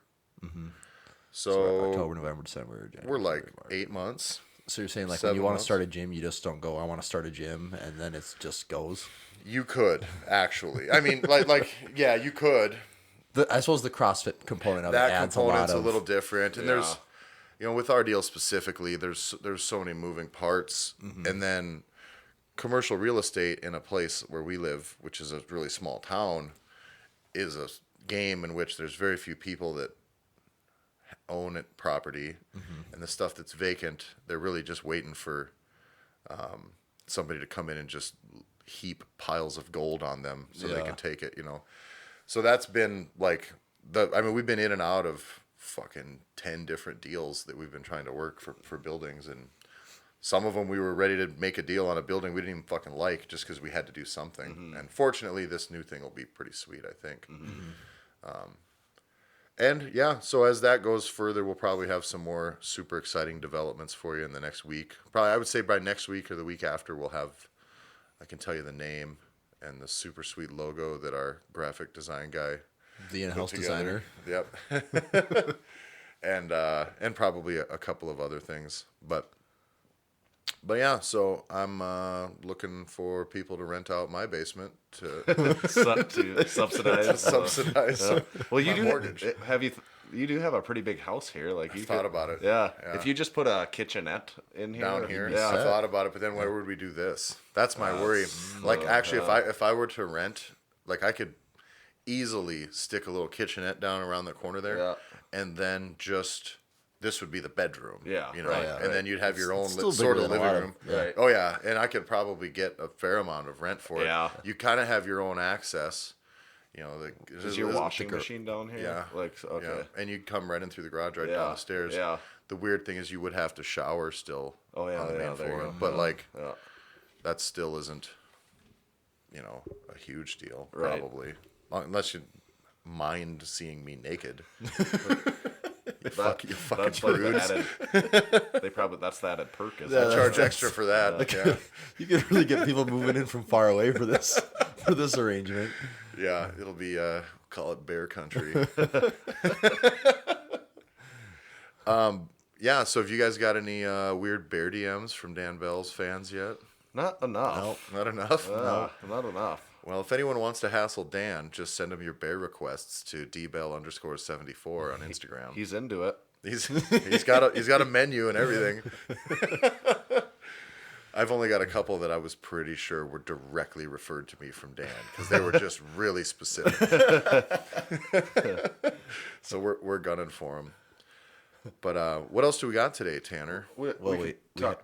S5: So
S6: October, November, December, January.
S5: we're like
S6: February, March.
S5: 8 months.
S6: So you're saying like when
S5: 7
S6: you want to
S5: months.
S6: start a gym, you just don't go, I want to start a gym, and then it just goes.
S5: You could actually. I mean, like yeah, you could.
S6: I suppose the CrossFit component of it
S5: That
S6: adds
S5: component's
S6: a
S5: a
S6: lot of.
S5: little different, and there's, you know, with our deal specifically, there's so many moving parts, and then commercial real estate in a place where we live, which is a really small town, is a game in which there's very few people that own it property, and the stuff that's vacant, they're really just waiting for somebody to come in and just heap piles of gold on them so they
S6: Yeah.
S5: can take it, you know. So that's been like I mean, we've been in and out of fucking 10 different deals that we've been trying to work for buildings, and some of them we were ready to make a deal on a building we didn't even fucking like just because we had to do something. And fortunately, this new thing will be pretty sweet, I think. And yeah, so as that goes further, we'll probably have some more super exciting developments for you in the next week. Probably, I would say by next week or the week after, we'll have, I can tell you the name and the super sweet logo that our graphic design guy,
S6: The in-house designer.
S5: Yep. and probably a couple of other things. But yeah, so I'm looking for people to rent out my basement to
S7: subsidize.
S5: subsidize
S7: Well, you
S5: my
S7: do
S5: mortgage.
S7: you do have a pretty big house here. Like you
S5: thought about it.
S7: Yeah.
S5: Yeah.
S7: If you just put a kitchenette in here,
S5: Down here,
S7: yeah.
S5: I thought about it, but then where would we do this? That's my worry. Like, actually, if I were to rent, like, I could easily stick a little kitchenette down around the corner there,
S7: Yeah.
S5: and then just this would be the bedroom.
S7: Yeah,
S5: you know,
S7: right,
S5: and then you'd have your own
S6: still
S5: sort
S6: bigger
S5: of
S6: than a
S5: living
S6: lot of-
S5: room.
S7: Right.
S5: Oh yeah, and I could probably get a fair amount of rent for it.
S7: Yeah.
S5: You kind of have your own access. You know,
S7: Is your washing machine down here?
S5: Yeah.
S7: Like okay.
S5: Yeah, and you'd come right in through the garage, right
S7: Yeah,
S5: down the stairs.
S7: yeah.
S5: The weird thing is you would have to shower still.
S7: Oh, yeah,
S5: on the
S7: yeah,
S5: main
S7: there you
S5: floor,
S7: go.
S5: but
S7: Yeah,
S5: like
S7: yeah.
S5: that still isn't, a huge deal.
S7: Right.
S5: Probably, unless you mind seeing me naked. you fucking
S7: That's
S5: prudes.
S7: like the that's the added perk, isn't
S5: I
S7: it?
S5: charge extra for that. Yeah.
S6: You could really get people moving in from far away for this arrangement.
S5: Yeah, it'll be call it bear country. Yeah, so have you guys got any weird bear DMs from Dan Bell's fans yet?
S7: Not enough.
S5: Not enough?
S7: Not enough.
S5: Well, if anyone wants to hassle Dan, just send him your bear requests to dbell_74 on Instagram.
S7: He's into it.
S5: He's got a menu and everything. I've only got a couple that I was pretty sure were directly referred to me from Dan because they were just really specific. So we're gunning for them. But what else do we got today, Tanner?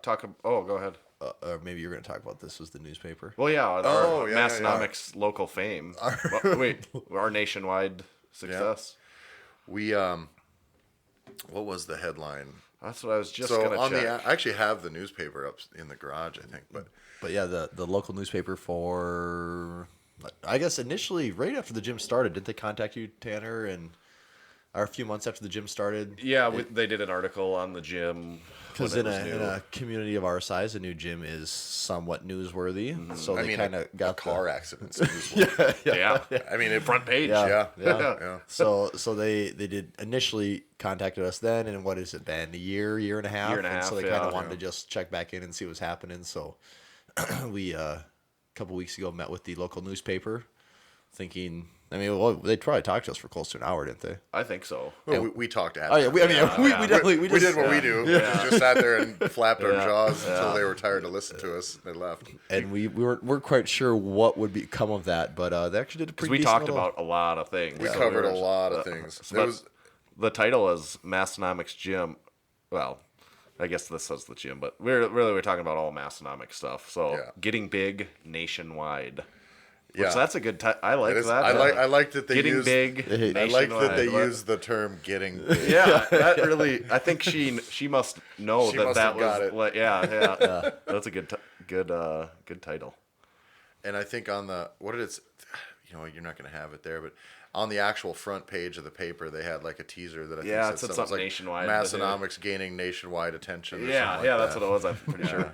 S7: Talk. Oh, go ahead.
S6: Or maybe you're going to talk about this was the newspaper.
S7: Well, yeah.
S5: Oh,
S7: Our
S5: yeah,
S7: Massenomics local fame. Our nationwide success.
S5: We what was the headline?
S7: That's what I was just
S5: So
S7: gonna
S5: on
S7: check.
S5: I actually have the newspaper up in the garage, I think, but
S6: Yeah, the local newspaper for, I guess initially right after the gym started, didn't they contact you, Tanner, or a few months after the gym started?
S7: Yeah, they did an article on the gym.
S6: Because
S7: when
S6: in
S7: it was new.
S6: a community of our size, a new gym is somewhat newsworthy.
S7: Mm-hmm.
S6: So
S5: I
S6: they
S5: mean,
S6: kind
S5: a
S6: of got
S5: car accident.
S7: Yeah.
S5: I mean,
S7: Front page.
S6: Yeah.
S5: yeah.
S6: So they did initially contacted us then, and what has it been, a year and a half?
S7: Year and a half,
S6: so they kind
S7: yeah.
S6: of wanted to just check back in and see what's happening. So we a couple weeks ago met with the local newspaper, thinking. I mean, well, they probably talked to us for close to an hour, didn't they?
S7: I think so.
S5: Well, we talked at
S6: Oh yeah,
S5: them.
S6: we definitely
S5: We
S6: just,
S5: did what we do. We just sat there and flapped our jaws until they were tired to listen to us. And they left.
S6: and we weren't quite sure what would become of that, but they actually did a
S7: Because
S6: pretty.
S7: we
S6: decent
S7: talked
S6: little-
S7: about a lot of things.
S5: We covered a lot of things.
S7: So
S5: There was
S7: the title is Massenomics Gym. Well, I guess this says the gym, but we're talking about all Massenomics stuff. So
S5: Yeah.
S7: getting big nationwide.
S5: Yeah.
S7: Which that's a good I like
S5: it is,
S7: that.
S5: I like that they
S7: getting
S5: used,
S7: big.
S5: I like that they
S7: nationwide.
S5: used the term "getting big."
S7: Yeah, that really. I think she must know
S5: She
S7: that
S5: must
S7: that
S5: have
S7: was.
S5: got it.
S7: Like, yeah. That's a good title.
S5: And I think on the what did it? You're not going to have it there, but on the actual front page of the paper, they had like a teaser that I think
S7: Yeah,
S5: said
S7: it said
S5: something
S7: something nationwide.
S5: Massenomics gaining nationwide attention. Or
S7: Yeah,
S5: something like
S7: that's
S5: that.
S7: what it was. I'm pretty sure.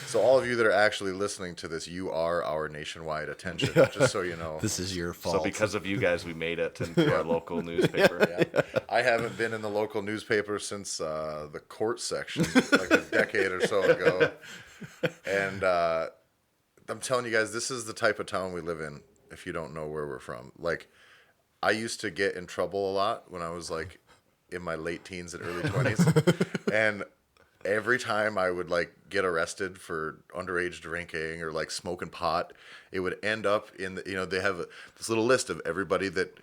S5: So all of you that are actually listening to this, you are our nationwide attention. Just so you know.
S6: This is your fault.
S7: So because of you guys, we made it into our local newspaper.
S5: Yeah. I haven't been in the local newspaper since the court section, like a decade or so ago. And I'm telling you guys, this is the type of town we live in. If you don't know where we're from, like I used to get in trouble a lot when I was like in my late teens and early 20s, and every time I would like get arrested for underage drinking or like smoking pot, it would end up in the, they have this little list of everybody that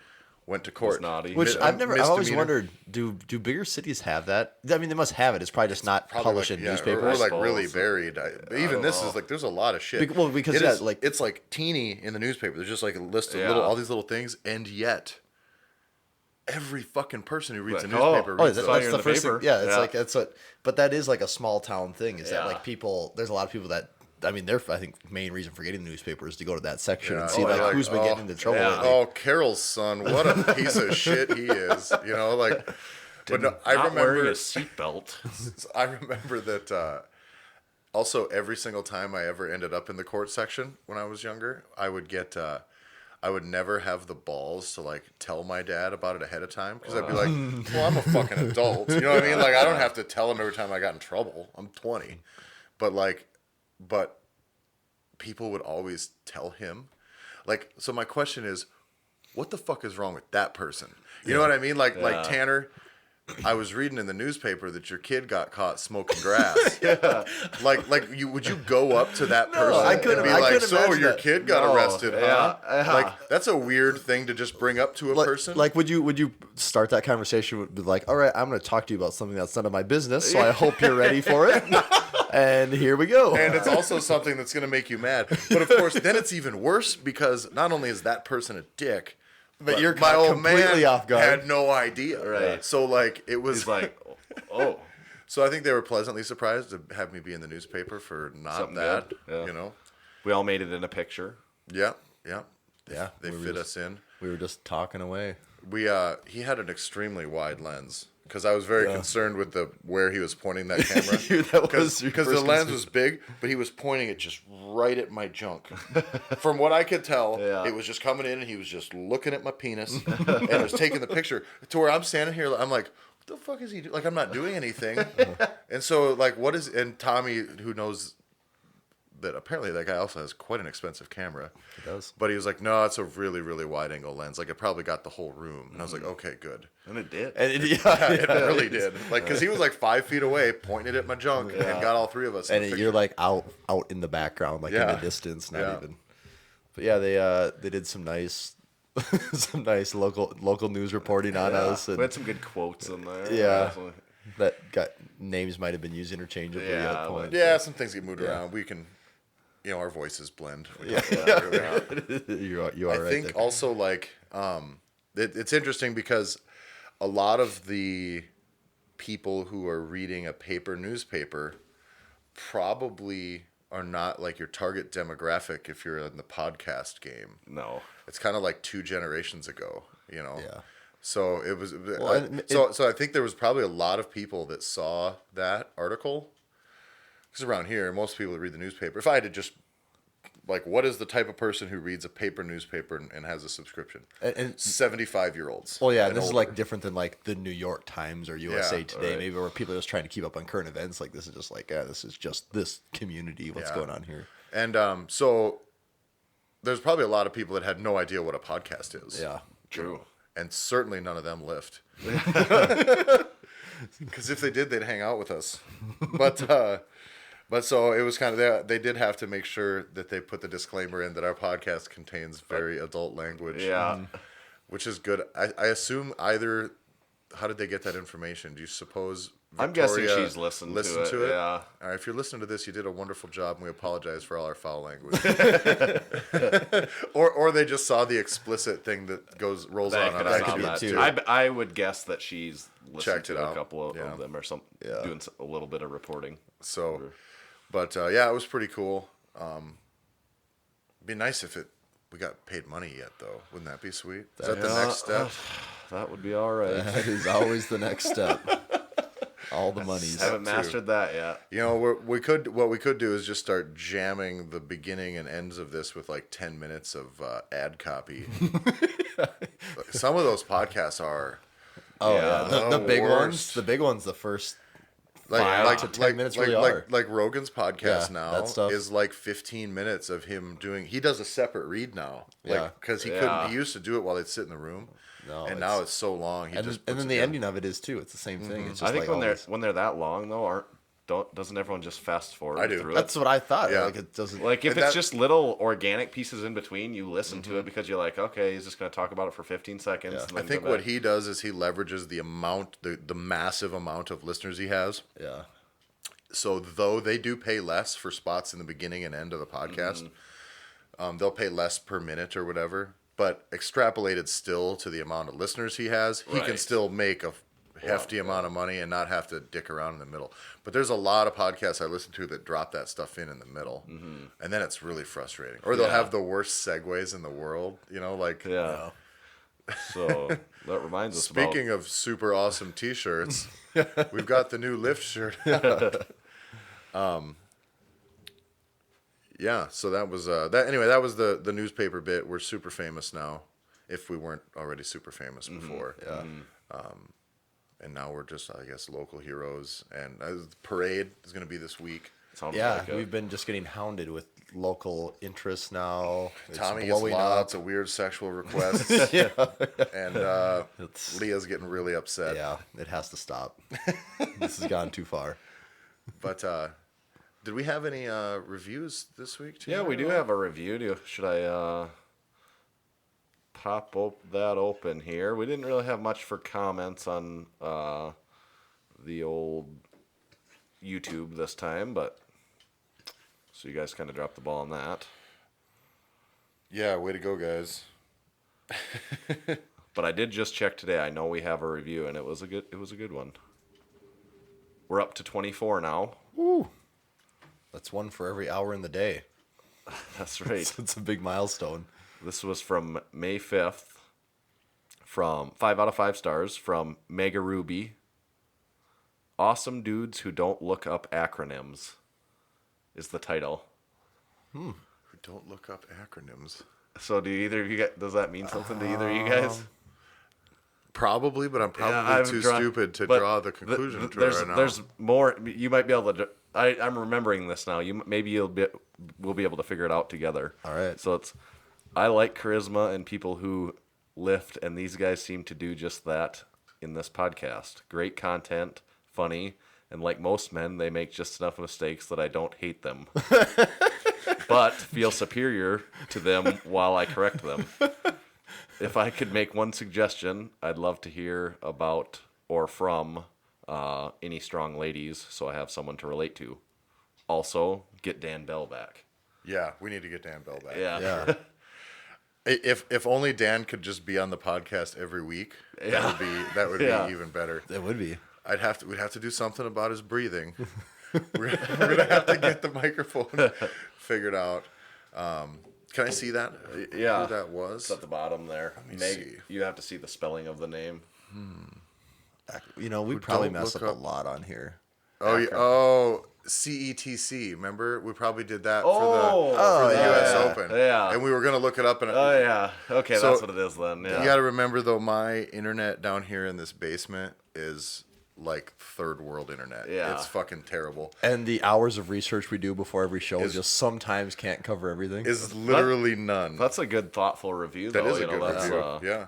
S5: went to court.
S7: naughty.
S6: Which I've always
S5: misdemeanor.
S6: wondered, do bigger cities have that? I mean, they must have it. It's probably just not
S5: Probably
S6: published
S5: like,
S6: in
S5: yeah,
S6: newspapers.
S5: or like
S7: suppose.
S5: really buried. Even this is like there's a lot of shit.
S6: Because
S5: It
S6: yeah,
S5: is-
S6: like
S5: it's like teeny in the newspaper. There's just like a list of
S7: Yeah.
S5: all these little things, and yet every fucking person who reads a
S7: Like, oh,
S5: newspaper
S6: oh,
S5: reads
S6: that's,
S5: those.
S7: you're
S6: that's
S7: in
S6: the
S7: the
S6: first thing.
S7: paper.
S6: Yeah, it's
S7: Yeah.
S6: like that's what. But that is like a small town thing. Is that
S7: Yeah.
S6: like people? There's a lot of people that I mean, I think main reason for getting the newspaper is to go to that section
S5: Yeah.
S6: and see
S5: Oh,
S6: like
S5: yeah.
S6: who's been getting into trouble.
S7: yeah.
S6: lately.
S5: Oh, Carol's son, what a piece of shit he is. You know, like. But no, I
S7: Not wearing
S5: remember.
S7: a seatbelt.
S5: I remember that. Also, every single time I ever ended up in the court section when I was younger, I would get. I would never have the balls to like tell my dad about it ahead of time because I'd be like, "Well, I'm a fucking adult." You know what I mean? Like, I don't have to tell him every time I got in trouble. I'm 20, but people would always tell him. Like, so my question is, what the fuck is wrong with that person? You know what I mean? Like Tanner. I was reading in the newspaper that your kid got caught smoking grass. Like would you go up to that person
S6: I
S5: and
S6: couldn't-
S5: be
S6: I
S5: like,
S6: couldn't
S5: "So
S6: imagine
S5: your
S6: that."
S5: kid got arrested, huh?"
S7: Yeah.
S5: Like that's a weird thing to just bring up to a person.
S6: Like, would you start that conversation with like, all right, I'm going to talk to you about something that's none of my business, so I hope you're ready for it. And here we go.
S5: and it's also something that's going to make you mad. But of course, then it's even worse because not only is that person a dick,
S6: But you're
S5: my
S6: caught
S5: old
S6: completely
S5: man
S6: off guard.
S5: had no idea.
S7: Right.
S5: So like it was
S7: He's like, oh,
S5: So I think they were pleasantly surprised to have me be in the newspaper for not
S7: Something
S5: that.
S7: good. Yeah.
S5: You know.
S7: we all made it in a picture.
S5: Yeah.
S6: Yeah,
S5: They
S6: we were
S5: fit
S6: just-
S5: us in.
S6: We were just talking away.
S5: He had an extremely wide lens because I was very concerned with where he was pointing that camera
S6: That was your
S5: because the
S6: first
S5: lens
S6: concern.
S5: was big, but he was pointing it just right at my junk. From what I could tell,
S7: Yeah.
S5: it was just coming in and he was just looking at my penis and was taking the picture to where I'm standing here. I'm like, what the fuck is he doing? Like, I'm not doing anything. And so like, and Tommy, who knows that apparently that guy also has quite an expensive camera.
S6: It does.
S5: But he was like, no, it's a really, really wide angle lens. Like, it probably got the whole room. And I was like, okay, good.
S7: And it did.
S6: And
S5: It really did. Like, because he was like 5 feet away, pointing it at my junk, and got all three of us. in the
S6: you're
S5: picture.
S6: like out in the background, like in
S5: Yeah.
S6: the distance, not
S5: Yeah.
S6: even. But yeah, they did some nice local news reporting on us,
S7: We
S6: and
S7: had some good quotes in there.
S6: Yeah.
S7: So-
S6: that got names might have been used interchangeably
S7: Yeah,
S6: at points.
S5: Yeah, some things get moved around. We can, our voices blend.
S6: you are
S5: I
S6: right
S5: think
S6: there.
S5: also like it's interesting because a lot of the people who are reading a paper newspaper probably are not like your target demographic if you're in the podcast game.
S7: No.
S5: It's kind of like 2 generations ago,
S6: Yeah.
S5: So it was
S6: and
S5: so I think there was probably a lot of people that saw that article. Because around here, most people that read the newspaper, if I had to just like, what is the type of person who reads a paper newspaper and has a subscription?
S6: And
S5: 75-year-olds.
S6: well, yeah,
S5: and
S6: this is
S5: older.
S6: like different than like the New York Times or USA Today,
S7: right.
S6: maybe where people are just trying to keep up on current events. Like this is just like, this is just this community. What's
S5: Yeah.
S6: going on here?
S5: And so there's probably a lot of people that had no idea what a podcast is.
S6: Yeah.
S7: True.
S5: And certainly none of them lift. Because if they did, they'd hang out with us. But so it was kind of, they did have to make sure that they put the disclaimer in that our podcast contains very adult language.
S7: Yeah.
S5: Which is good. I assume either, how did they get that information? Do you suppose
S7: I'm guessing
S5: Victoria
S7: she's listened
S5: listened
S7: to it, yeah.
S5: All right, if you're listening to this, you did a wonderful job, and we apologize for all our foul language. or they just saw the explicit thing that rolls
S7: That
S5: on
S7: could
S5: iTunes.
S7: have
S6: could be
S7: that
S6: too.
S7: too. I would guess that she's listened
S5: Checked it
S7: to a
S5: out.
S7: couple of
S5: Yeah.
S7: them or some
S6: Yeah.
S7: doing a little bit of reporting.
S5: So, but yeah, it was pretty cool. Be nice if we got paid money yet, though. Wouldn't that be sweet? Is that the
S7: Yeah,
S5: next step?
S7: That would be all right.
S6: That is always the next step. All the monies.
S7: Haven't mastered that yet.
S5: What we could do is just start jamming the beginning and ends of this with like 10 minutes of ad copy. Some of those podcasts are
S6: Oh
S7: Yeah.
S6: yeah, the big
S5: worst.
S6: ones. The big ones. The first.
S5: like
S6: 5 to 10 minutes really are.
S5: like Rogan's podcast
S6: Yeah,
S5: now
S6: that stuff.
S5: is like 15 minutes of him doing. He does a separate read now,
S6: Yeah.
S5: because he
S7: Yeah.
S5: couldn't. He used to do it while they'd sit in the room,
S6: No,
S5: and now it's so long. He
S6: and
S5: just
S6: then
S5: puts
S6: the
S5: it in.
S6: ending of it is too. It's the same thing. It's just
S7: I think
S6: like
S7: when
S6: all
S7: they're
S6: this-
S7: when they're that long though, doesn't everyone just fast forward
S5: I do.
S7: through
S6: That's
S7: it?
S6: what I thought.
S5: Yeah.
S6: Like it doesn't.
S7: Like if
S5: And
S7: it's
S5: that-
S7: just little organic pieces in between, you listen to it because you're like, okay, he's just going to talk about it for 15 seconds.
S6: Yeah.
S7: And
S5: I
S7: then
S5: think
S7: go
S5: what
S7: back.
S5: he does is he leverages the massive amount of listeners he has.
S6: yeah.
S5: So though they do pay less for spots in the beginning and end of the podcast, they'll pay less per minute or whatever. But extrapolated still to the amount of listeners he has, he can
S7: Right.
S5: still make a hefty amount of money and not have to dick around in the middle. But there's a lot of podcasts I listen to that drop that stuff in the middle, and then it's really frustrating. Or they'll have the worst segues in the world, like.
S7: Yeah. So that reminds us.
S5: Speaking of super awesome T-shirts, we've got the new Lift shirt. Yeah, so that was that. Anyway, that was the newspaper bit. We're super famous now, if we weren't already super famous before.
S6: Yeah.
S5: And now we're just, I guess, local heroes. And the parade is going to be this week.
S7: Sounds
S6: Yeah,
S7: like it.
S6: we've been just getting hounded with local interests now. It's
S5: Tommy gets
S6: blowing
S5: lots
S6: up.
S5: of weird sexual requests, and Leah's getting really upset.
S6: Yeah, it has to stop. This has gone too far.
S5: But did we have any reviews this week, too?
S7: Yeah, we do have a review. Should I pop that open here? We didn't really have much for comments on the old YouTube this time, but so you guys kind of dropped the ball on that.
S5: Yeah, way to go, guys.
S7: But I did just check today. I know we have a review, and it was a good one. We're up to 24 now.
S6: Woo! That's one for every hour in the day.
S7: That's right.
S6: It's a big milestone.
S7: This was from May 5th, from 5 out of 5 stars, from Mega Ruby. Awesome dudes who don't look up acronyms is the title.
S5: Who don't look up acronyms.
S7: So do either of you guys, does that mean something to either of you guys?
S5: Probably, but I'm probably too stupid to draw the conclusion to it right now.
S7: There's more. You might be able to. I'm remembering this now. We'll be able to figure it out together.
S6: All right.
S7: So I like charisma and people who lift, and these guys seem to do just that in this podcast. Great content, funny, and like most men, they make just enough mistakes that I don't hate them, but feel superior to them while I correct them. If I could make one suggestion, I'd love to hear about or from any strong ladies, so I have someone to relate to. Also, get Dan Bell back.
S5: Yeah, we need to get Dan Bell back.
S6: Yeah.
S5: If only Dan could just be on the podcast every week, that would be even better.
S6: It would be.
S5: We'd have to do something about his breathing. we're gonna have to get the microphone figured out. Can I see that?
S7: Yeah.
S5: Who that was?
S7: It's at the bottom there.
S5: me
S7: Meg,
S5: see.
S7: you have to see the spelling of the name.
S6: We probably
S5: don't
S6: mess up
S5: look
S6: a
S5: up-
S6: lot on here.
S5: CETC. Remember, we probably did that
S7: Oh,
S5: for the U.S.
S7: yeah.
S5: Open.
S7: Yeah.
S5: And we were gonna look it up, and
S7: Oh yeah. Okay,
S5: So,
S7: that's what it is then. Yeah.
S5: you got to remember though, my internet down here in this basement is like third world internet.
S7: Yeah.
S5: It's fucking terrible.
S6: And the hours of research we do before every show
S5: Is-
S6: just sometimes can't cover everything.
S5: Is literally none.
S7: That's a good, thoughtful review.
S5: That
S7: though.
S5: is a
S7: You know,
S5: good
S7: that's,
S5: review. Yeah.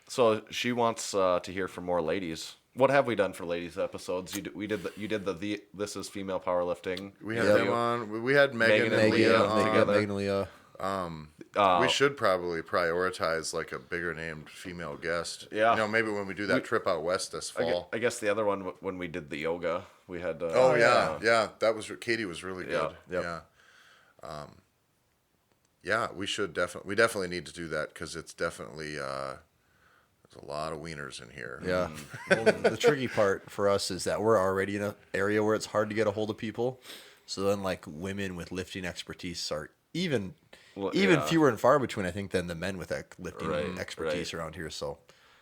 S7: So she wants to hear from more ladies. What have we done for ladies episodes? You did the This Is Female Powerlifting.
S5: We had
S7: review.
S5: them on. We had Megan and
S7: Megan
S5: Leah
S7: and
S5: on.
S7: together.
S6: Megan and Leah.
S5: We should probably prioritize like a bigger named female guest.
S7: Yeah.
S5: Maybe when we do that trip out west this fall.
S7: I guess the other one when we did the yoga, we had.
S5: Yeah. That was Katie was really good.
S7: Yeah.
S5: Yeah. Yeah. We definitely need to do that because it's definitely there's a lot of wieners in here.
S6: Yeah. Well, the tricky part for us is that we're already in an area where it's hard to get a hold of people. So then, like, women with lifting expertise are even fewer and far between, I think, than the men with that lifting expertise around here. So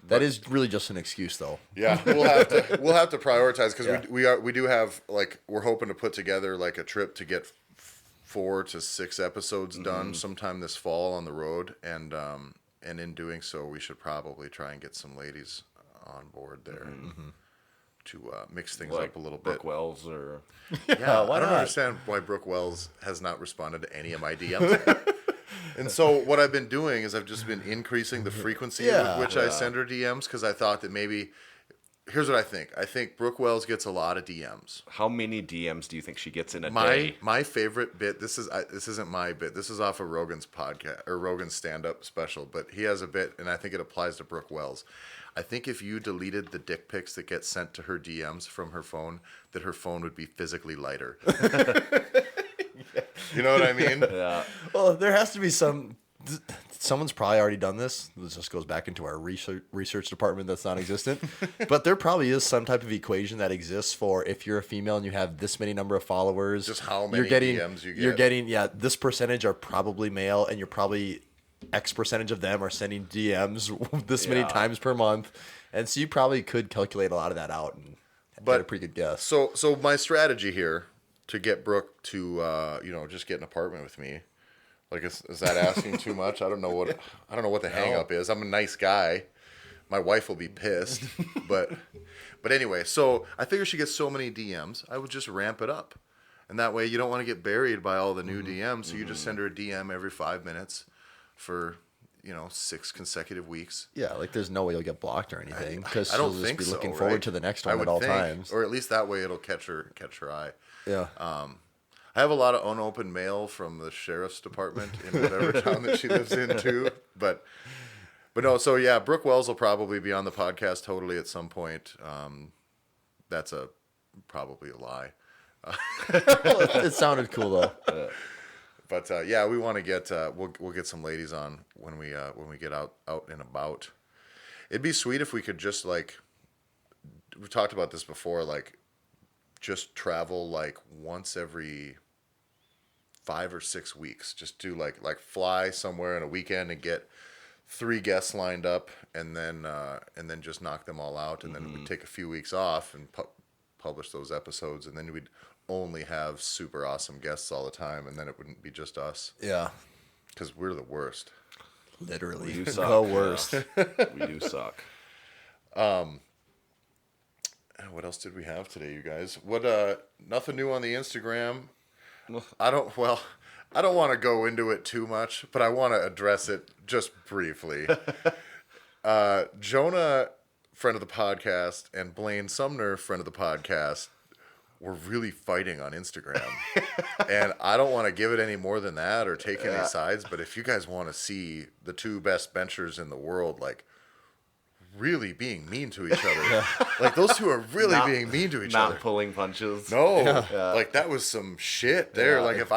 S6: that is really just an excuse, though.
S5: Yeah, we'll have to prioritize because we do have like we're hoping to put together like a trip to get 4 to 6 episodes done sometime this fall on the road, and in doing so, we should probably try and get some ladies on board there to mix things
S7: like
S5: up a little
S7: Brooke
S5: bit.
S7: Wells or.
S5: Yeah,
S6: why
S5: I don't
S6: not?
S5: understand why Brooke Wells has not responded to any of my DMs. And so what I've been doing is I've just been increasing the frequency with which I send her DMs because I thought that maybe. Here's what I think. I think Brooke Wells gets a lot of DMs.
S7: How many DMs do you think she gets in a day?
S5: My favorite bit. This isn't my bit. This is off of Rogan's podcast or Rogan's stand-up special. But he has a bit, and I think it applies to Brooke Wells. I think if you deleted the dick pics that get sent to her DMs from her phone, that her phone would be physically lighter. You know what I mean?
S7: Yeah.
S6: Well, there has to be some someone's probably already done this. This just goes back into our research department that's non-existent. But there probably is some type of equation that exists for if you're a female and you have this many number of followers.
S5: Just how many DMs you get.
S6: You're getting, this percentage are probably male, and you're probably X percentage of them are sending DMs this many times per month. And so you probably could calculate a lot of that out and get a pretty good guess.
S5: So my strategy here to get Brooke to, just get an apartment with me. Like, is that asking too much? I don't know what the hang up is. I'm a nice guy. My wife will be pissed, but anyway. So I figure she gets so many DMs, I would just ramp it up, and that way you don't want to get buried by all the new DMs. So you just send her a DM every 5 minutes for 6 consecutive weeks.
S6: Yeah, like there's no way you'll get blocked or anything because
S5: I don't
S6: she'll
S5: think
S6: just be
S5: so,
S6: looking forward
S5: right?
S6: to the next
S5: I
S6: one
S5: would
S6: at all
S5: think,
S6: times.
S5: or at least that way it'll catch her eye.
S6: Yeah.
S5: I have a lot of unopened mail from the sheriff's department in whatever town that she lives in too. But no, so yeah, Brooke Wells will probably be on the podcast totally at some point. That's probably a lie.
S6: It sounded cool though.
S5: But we want to get we'll get some ladies on when we get out and about. It'd be sweet if we could just we've talked about this before, just travel once every 5 or 6 weeks. Just do fly somewhere in a weekend and get 3 guests lined up, and then just knock them all out, and then we'd take a few weeks off and publish those episodes, and then we'd only have super awesome guests all the time, and then it wouldn't be just us.
S6: Yeah.
S5: Because we're the worst.
S6: Literally.
S7: We do suck.
S6: The worst.
S7: We do suck.
S5: What else did we have today, you guys? Nothing new on the Instagram. I don't want to go into it too much, but I want to address it just briefly. Jonah, friend of the podcast, and Blaine Sumner, friend of the podcast, were really fighting on Instagram. And I don't want to give it any more than that or take any sides, but if you guys want to see the 2 best benchers in the world, really being mean to each other. Those 2 are really being mean to each other.
S7: Not pulling punches.
S5: No, that was some shit there.
S7: Yeah.
S5: If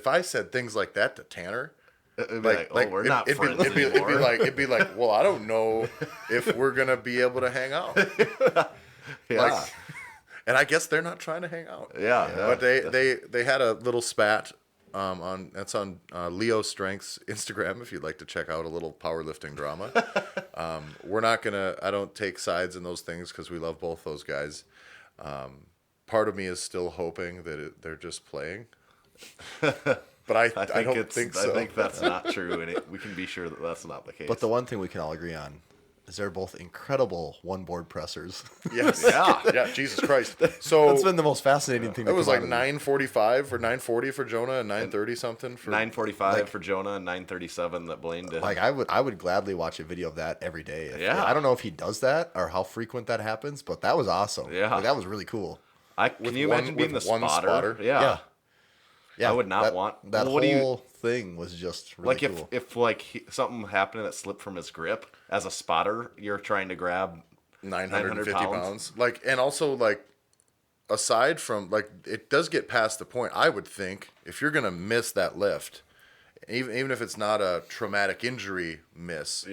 S5: I said things like that to Tanner,
S7: It'd be we're not friends anymore.
S5: It'd be like, well, I don't know if we're gonna be able to hang out.
S7: Yeah.
S5: And I guess they're not trying to hang out.
S7: Yeah.
S5: But they had a little spat on Leo Strength's Instagram if you'd like to check out a little powerlifting drama. We're not gonna. I don't take sides in those things because we love both those guys. Part of me is still hoping that they're just playing, but I don't think so.
S7: I think that's not true, and we can be sure that that's not the case.
S6: But the one thing we can all agree on is they're both incredible one-board pressers.
S5: Yes. Yeah. Jesus Christ. So
S6: That's been the most fascinating thing.
S5: it was 9:45 or 9:40 for Jonah and 9:30 something for
S7: 9:45 for Jonah and 9:37 that Blaine did.
S6: I would gladly watch a video of that every day.
S7: Yeah.
S6: I don't know if he does that or how frequent that happens, but that was awesome.
S7: Yeah.
S6: That was really cool.
S7: Can you imagine being the
S5: one
S7: spotter?
S5: spotter?
S6: Yeah.
S7: I would not want
S6: that.
S7: What do you-
S6: whole thing was just really cool.
S7: if something happened that slipped from his grip as a spotter, you're trying to grab
S5: 950
S7: pounds.
S5: pounds. And also aside from it does get past the point. I would think if you're gonna miss that lift, even if it's not a traumatic injury miss,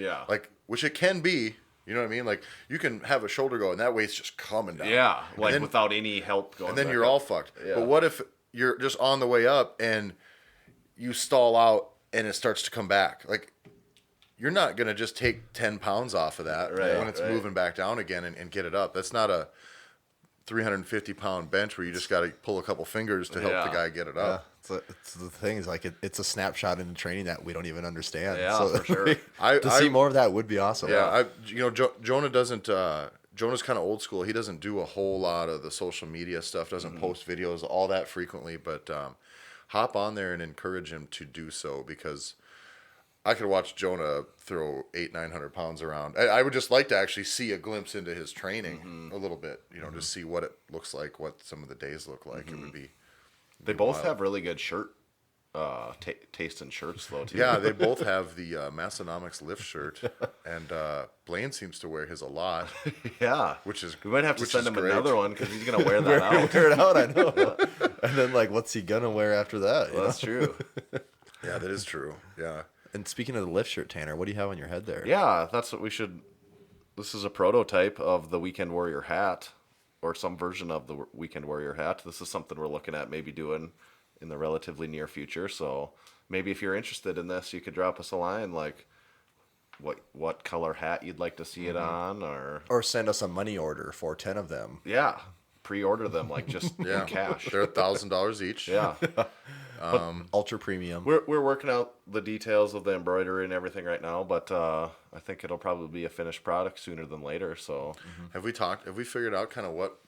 S5: which it can be. You know what I mean? You can have a shoulder go, and that weight's just coming down.
S7: Yeah,
S5: And then,
S7: without any help going.
S5: and then
S7: back
S5: you're
S7: up.
S5: all fucked.
S7: Yeah.
S5: But what if you're just on the way up and you stall out and it starts to come back? You're not going to just take 10 pounds off of that when it's moving back down again and get it up. That's not a 350-pound bench where you just got to pull a couple fingers to help the guy get it up.
S6: It's the thing is it's a snapshot into training that we don't even understand.
S7: Yeah, for sure.
S6: To see more of that would be awesome.
S5: Yeah, Jonah doesn't. Jonah's kind of old school. He doesn't do a whole lot of the social media stuff. Doesn't post videos all that frequently. But hop on there and encourage him to do so, because I could watch Jonah throw 800-900 pounds around. I would just like to actually see a glimpse into his training a little bit. Just see what it looks like, what some of the days look like. It would be.
S7: They both have really good shirt taste in shirts, though, too.
S5: Yeah, they both have the Massenomics lift shirt, and Blaine seems to wear his a lot.
S7: Yeah,
S5: Which is
S7: we might have to
S5: which
S7: send
S5: is
S7: him
S5: great.
S7: another one because he's gonna wear that out.
S6: Wear it out, I know. And then what's he gonna wear after that? you
S7: Well, that's
S6: know?
S7: true.
S5: Yeah, that is true. Yeah.
S6: And speaking of the lift shirt, Tanner, what do you have on your head there?
S7: Yeah, that's what we should. This is a prototype of the Weekend Warrior hat, or some version of the Weekend Warrior hat. This is something we're looking at maybe doing in the relatively near future. So maybe if you're interested in this, you could drop us a line like what color hat you'd like to see it on,
S6: Or send us a money order for 10 of them.
S7: yeah, pre-order them like just in cash.
S5: They're $1,000 each.
S7: Yeah.
S6: Ultra premium.
S7: We're working out the details of the embroidery and everything right now, but I think it'll probably be a finished product sooner than later. So
S5: Have we figured out kind of what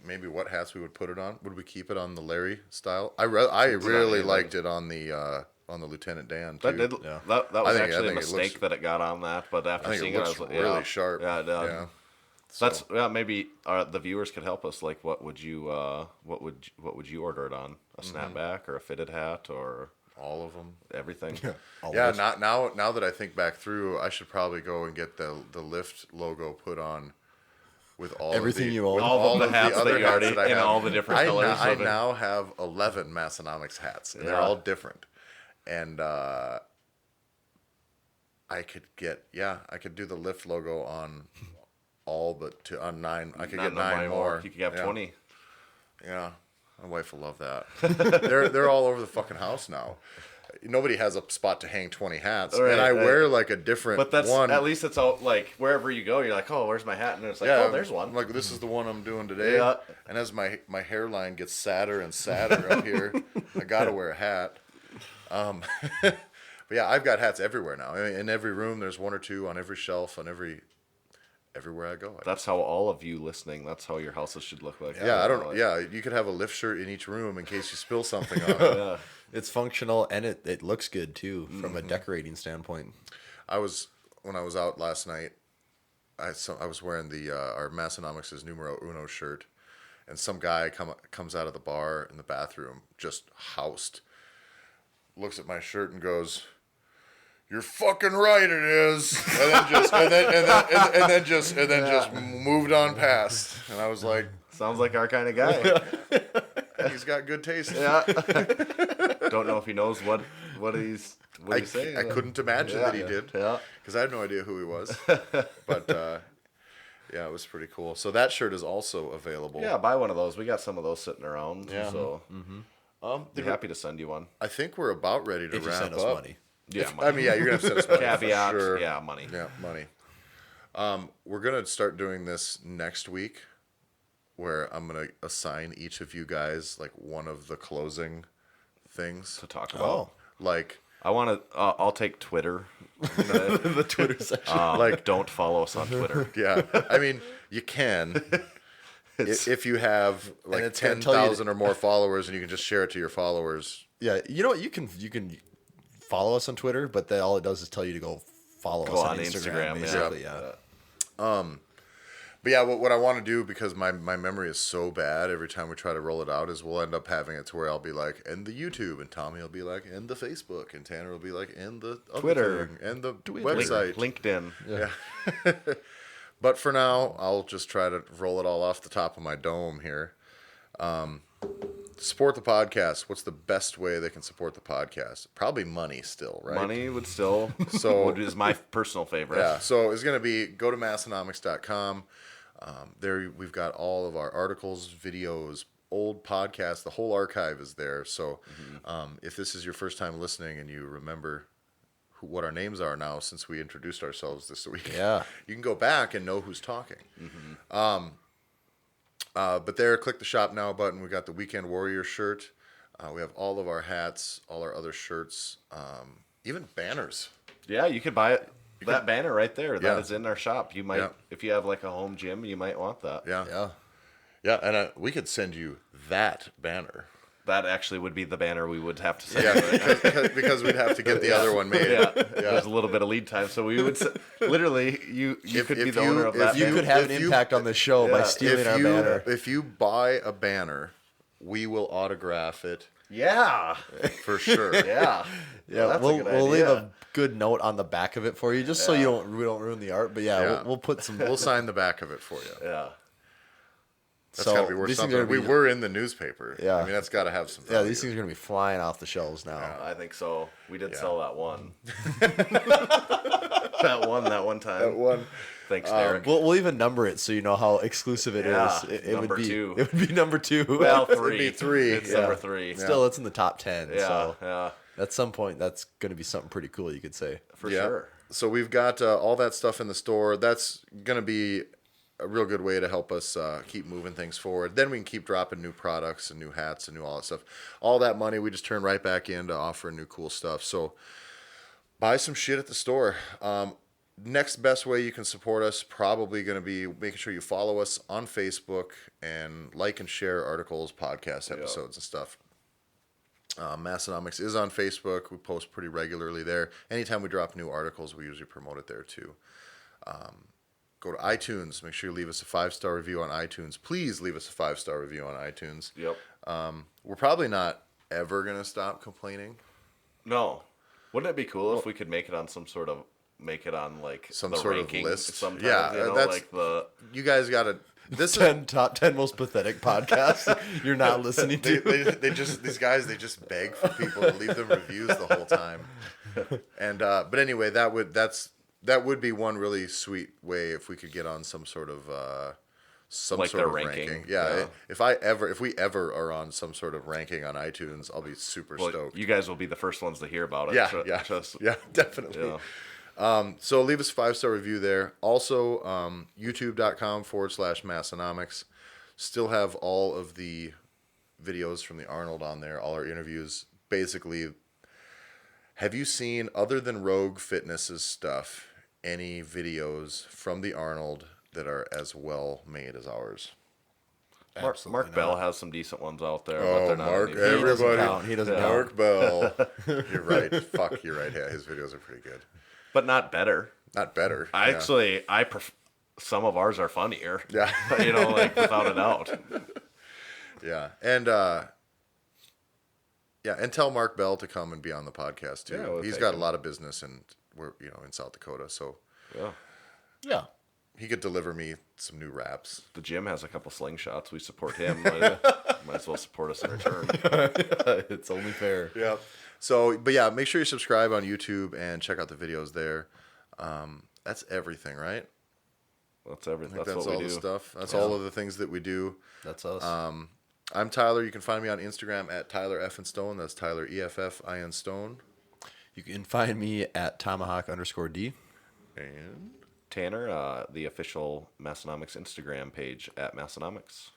S5: hats we would put it on? Would we keep it on the Larry style? I really liked it on the Lieutenant Dan too.
S7: that was
S5: I
S7: actually a
S5: think it
S7: mistake
S5: looks-
S7: that it got on that, but after
S5: I think
S7: seeing
S5: it
S7: it, I
S5: looks
S7: was like,
S5: really sharp.
S7: Yeah, it did.
S5: Yeah.
S7: So that's maybe the viewers could help us. Like, what would you order it on? A snapback or a fitted hat or
S5: All of them.
S7: everything?
S5: Yeah, now that I think back through, I should probably go and get the Lyft logo put on with all
S6: Everything
S5: of the,
S6: you own.
S5: with
S7: All of the
S5: of
S7: hats that
S5: other
S7: you already-
S5: hats that I
S7: in
S5: have.
S7: all the different colors
S5: I
S7: of it.
S5: now have 11 Massenomics hats, and they're
S7: Yeah.
S5: all different. And I could do the Lyft logo on all but on 9. I could
S7: Not
S5: get 9 more.
S7: You could have
S5: Yeah.
S7: 20.
S5: Yeah, my wife will love that. they're all over the fucking house now. Nobody has a spot to hang 20 hats,
S7: Right,
S5: and I
S7: right.
S5: wear like a different
S7: But that's
S5: one.
S7: at least it's all like wherever you go, you're like, oh, where's my hat? And it's like,
S5: Yeah,
S7: oh, there's one.
S5: Like this is the one I'm doing today.
S7: Yeah.
S5: And as my hairline gets sadder and sadder up here, I gotta wear a hat. But yeah, I've got hats everywhere now. I mean, in every room, there's 1 or 2 on every shelf, on everywhere I go.
S7: That's how all of you listening. That's how your houses should look like.
S5: Yeah, I don't. Yeah, you could have a lift shirt in each room in case you spill something on it.
S7: Yeah.
S6: It's functional and it looks good too from a decorating standpoint.
S5: When I was out last night, I was wearing the our Massenomics' numero uno shirt, and some guy comes out of the bar in the bathroom just housed, looks at my shirt and goes, "You're fucking right, it is," and then just moved on past, and I was like,
S7: Sounds like our kind of guy.
S5: he's got good taste.
S7: Yeah. Don't know if he knows what he's saying.
S5: I couldn't imagine that he did.
S7: Yeah.
S5: Because I had no idea who he was. But yeah, it was pretty cool. So that shirt is also available.
S7: Yeah, buy one of those. We got some of those sitting around.
S5: Yeah.
S7: So be happy to send you one.
S5: I think we're about ready to
S6: If you
S5: wrap
S6: send us
S5: up.
S6: money.
S7: Yeah,
S5: I mean, yeah, you're gonna have to send us money.
S7: caveat.
S5: For sure.
S7: Yeah, money.
S5: Yeah, money. We're gonna start doing this next week, where I'm gonna assign each of you guys like one of the closing things
S7: To talk about.
S6: Oh,
S5: Like,
S7: I want to. I'll take Twitter.
S6: the Twitter section.
S5: like,
S7: Don't follow us on Twitter.
S5: yeah. I mean, you can. If you have like
S6: it's gonna tell you
S5: 10,000 or more followers, and you can just share it to your followers.
S6: Yeah, you know what? You can follow us on Twitter, but all it does is tell you to go follow us on Instagram.
S7: yeah.
S6: Basically, yeah.
S5: But yeah, what I want to do, because my memory is so bad every time we try to roll it out, is we'll end up having it to where I'll be like, and the YouTube, and Tommy will be like, and the Facebook, and Tanner will be like, and the other
S7: Twitter.
S5: thing, and the website.
S7: LinkedIn.
S5: Yeah. But for now, I'll just try to roll it all off the top of my dome here. Support the podcast. What's the best way they can support the podcast? Probably money still, right?
S7: Money would still.
S5: So-
S7: is my personal favorite.
S5: Yeah, so it's going to be go to Massenomics.com. There we've got all of our articles, videos, old podcasts. The whole archive is there. So if this is your first time listening and you remember what our names are now since we introduced ourselves this week,
S6: Yeah.
S5: you can go back and know who's talking. But there, click the Shop Now button. We got the Weekend Warrior shirt. We have all of our hats, all our other shirts, even banners.
S7: Yeah, you could buy it. That banner right there.
S5: Yeah.
S7: That is in our shop. You might,
S5: Yeah.
S7: if you have like a home gym, you might want that.
S5: Yeah.
S6: Yeah.
S5: Yeah, and we could send you that banner.
S7: That actually would be the banner we would have to send.
S5: Yeah, because we'd have to get the other one made.
S7: Yeah. There's a little bit of lead time, so we would literally you could be
S5: if
S7: the
S5: you-
S7: owner of
S5: if
S7: that.
S6: You
S7: banner.
S6: could have
S5: If
S6: an
S5: you-
S6: impact on the show by
S7: Yeah.
S6: stealing our banner.
S5: If you buy a banner, we will autograph it
S7: Yeah,
S5: for sure.
S7: yeah,
S6: Yeah,
S7: that's a
S6: we'll
S7: good
S6: leave
S7: idea.
S6: a good note on the back of it for you, just so we don't ruin the art. But yeah,
S5: Yeah.
S6: we'll put some.
S5: We'll sign the back of it for you.
S7: Yeah.
S5: That's
S6: So
S5: got to be worth
S6: these things
S5: something.
S6: are gonna
S5: We
S6: be-
S5: were in the newspaper.
S6: Yeah.
S5: I mean, that's got to have some
S6: Yeah,
S5: value.
S6: these things are going to be flying off the shelves now.
S7: I think so. We did
S5: Yeah.
S7: sell that one. that one time.
S5: That one.
S7: Thanks, Derek.
S6: We'll even number it so you know how exclusive it is.
S7: Yeah,
S6: It
S7: number
S6: would be
S7: 2.
S6: It would be number 2.
S7: Well,
S5: It'd
S7: 3.
S5: be 3.
S7: It's
S5: Yeah.
S7: number 3.
S6: Still, it's in the top 10.
S7: Yeah,
S6: So
S7: yeah,
S6: at some point, that's going to be something pretty cool. You could say.
S7: for
S5: Yeah.
S7: sure.
S5: So we've got all that stuff in the store. That's going to be a real good way to help us keep moving things forward. Then we can keep dropping new products and new hats and new all that stuff. All that money we just turn right back in to offer new cool stuff. So buy some shit at the store. Next best way you can support us probably going to be making sure you follow us on Facebook and like and share articles, podcast episodes, and stuff. Massenomics is on Facebook. We post pretty regularly there. Anytime we drop new articles, we usually promote it there too. Go to iTunes. Make sure you leave us a 5-star review on iTunes. Please leave us a 5-star review on iTunes.
S7: Yep.
S5: We're probably not ever going to stop complaining.
S7: No. Wouldn't it be cool if we could make it on some sort of like
S5: Some
S7: the
S5: sort
S7: ranking
S5: of list.
S7: sometime,
S5: Yeah,
S7: you know,
S5: that's
S7: like the
S5: You guys got to. This is
S6: 10 top 10 most pathetic podcasts you're not listening to.
S5: they just these guys they just beg for people to leave them reviews the whole time. And but anyway, that would be one really sweet way if we could get on some sort of
S7: Like
S5: sort
S7: their
S5: of
S7: ranking.
S5: Yeah, if we ever are on some sort of ranking on iTunes, I'll be super
S7: well,
S5: stoked.
S7: you guys will be the first ones to hear about it.
S5: Yeah,
S7: Tr-
S5: yeah,
S7: trust-
S5: yeah, definitely.
S7: yeah.
S5: So leave us a 5-star review there. Also, youtube.com/Massenomics. Still have all of the videos from the Arnold on there, all our interviews. Basically, have you seen, other than Rogue Fitness's stuff, any videos from the Arnold that are as well made as ours?
S7: Mark Bell has some decent ones out there. but
S5: Oh,
S7: they're not
S5: Mark,
S7: any-
S6: He doesn't
S5: everybody.
S6: count. He doesn't count.
S5: Mark Bell. You're right. Fuck, you're right. Yeah, his videos are pretty good.
S7: but not better.
S5: Not better.
S7: I
S5: yeah.
S7: actually, some of ours are funnier.
S5: Yeah.
S7: You know, like without a doubt.
S5: Yeah, and and tell Mark Bell to come and be on the podcast too.
S7: Yeah, we'll
S5: He's
S7: take
S5: got
S7: him.
S5: a lot of business, and we're in South Dakota, so
S7: Yeah.
S6: Yeah.
S5: he could deliver me some new wraps.
S7: The gym has a couple slingshots. We support him. Might as well support us in return.
S6: It's only fair.
S5: Yeah. So, but yeah, make sure you subscribe on YouTube and check out the videos there. That's everything, right?
S7: That's everything.
S5: I think
S7: That's
S5: that's
S7: what
S5: all
S7: we
S5: the
S7: do.
S5: stuff. That's all of the things that we do.
S6: That's us.
S5: I'm Tyler. You can find me on Instagram at Tyler F. and Stone. That's Tyler EFF Stone.
S6: You can find me at Tomahawk_D.
S5: And
S7: Tanner, the official Massenomics Instagram page at Massenomics.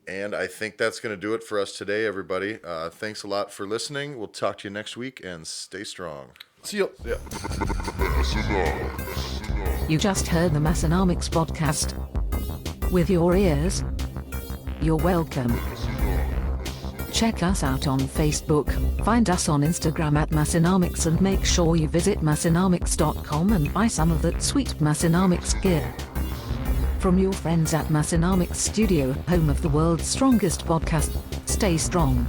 S5: And I think that's going to do it for us today, everybody. Thanks a lot for listening. We'll talk to you next week, and stay strong.
S6: See you.
S5: Yeah.
S8: You just heard the Massenomics Podcast. With your ears, you're welcome. Check us out on Facebook, find us on Instagram at Massenomics, and make sure you visit Massenomics.com and buy some of that sweet Massenomics gear. From your friends at Massenomics Studio, home of the world's strongest podcast, stay strong.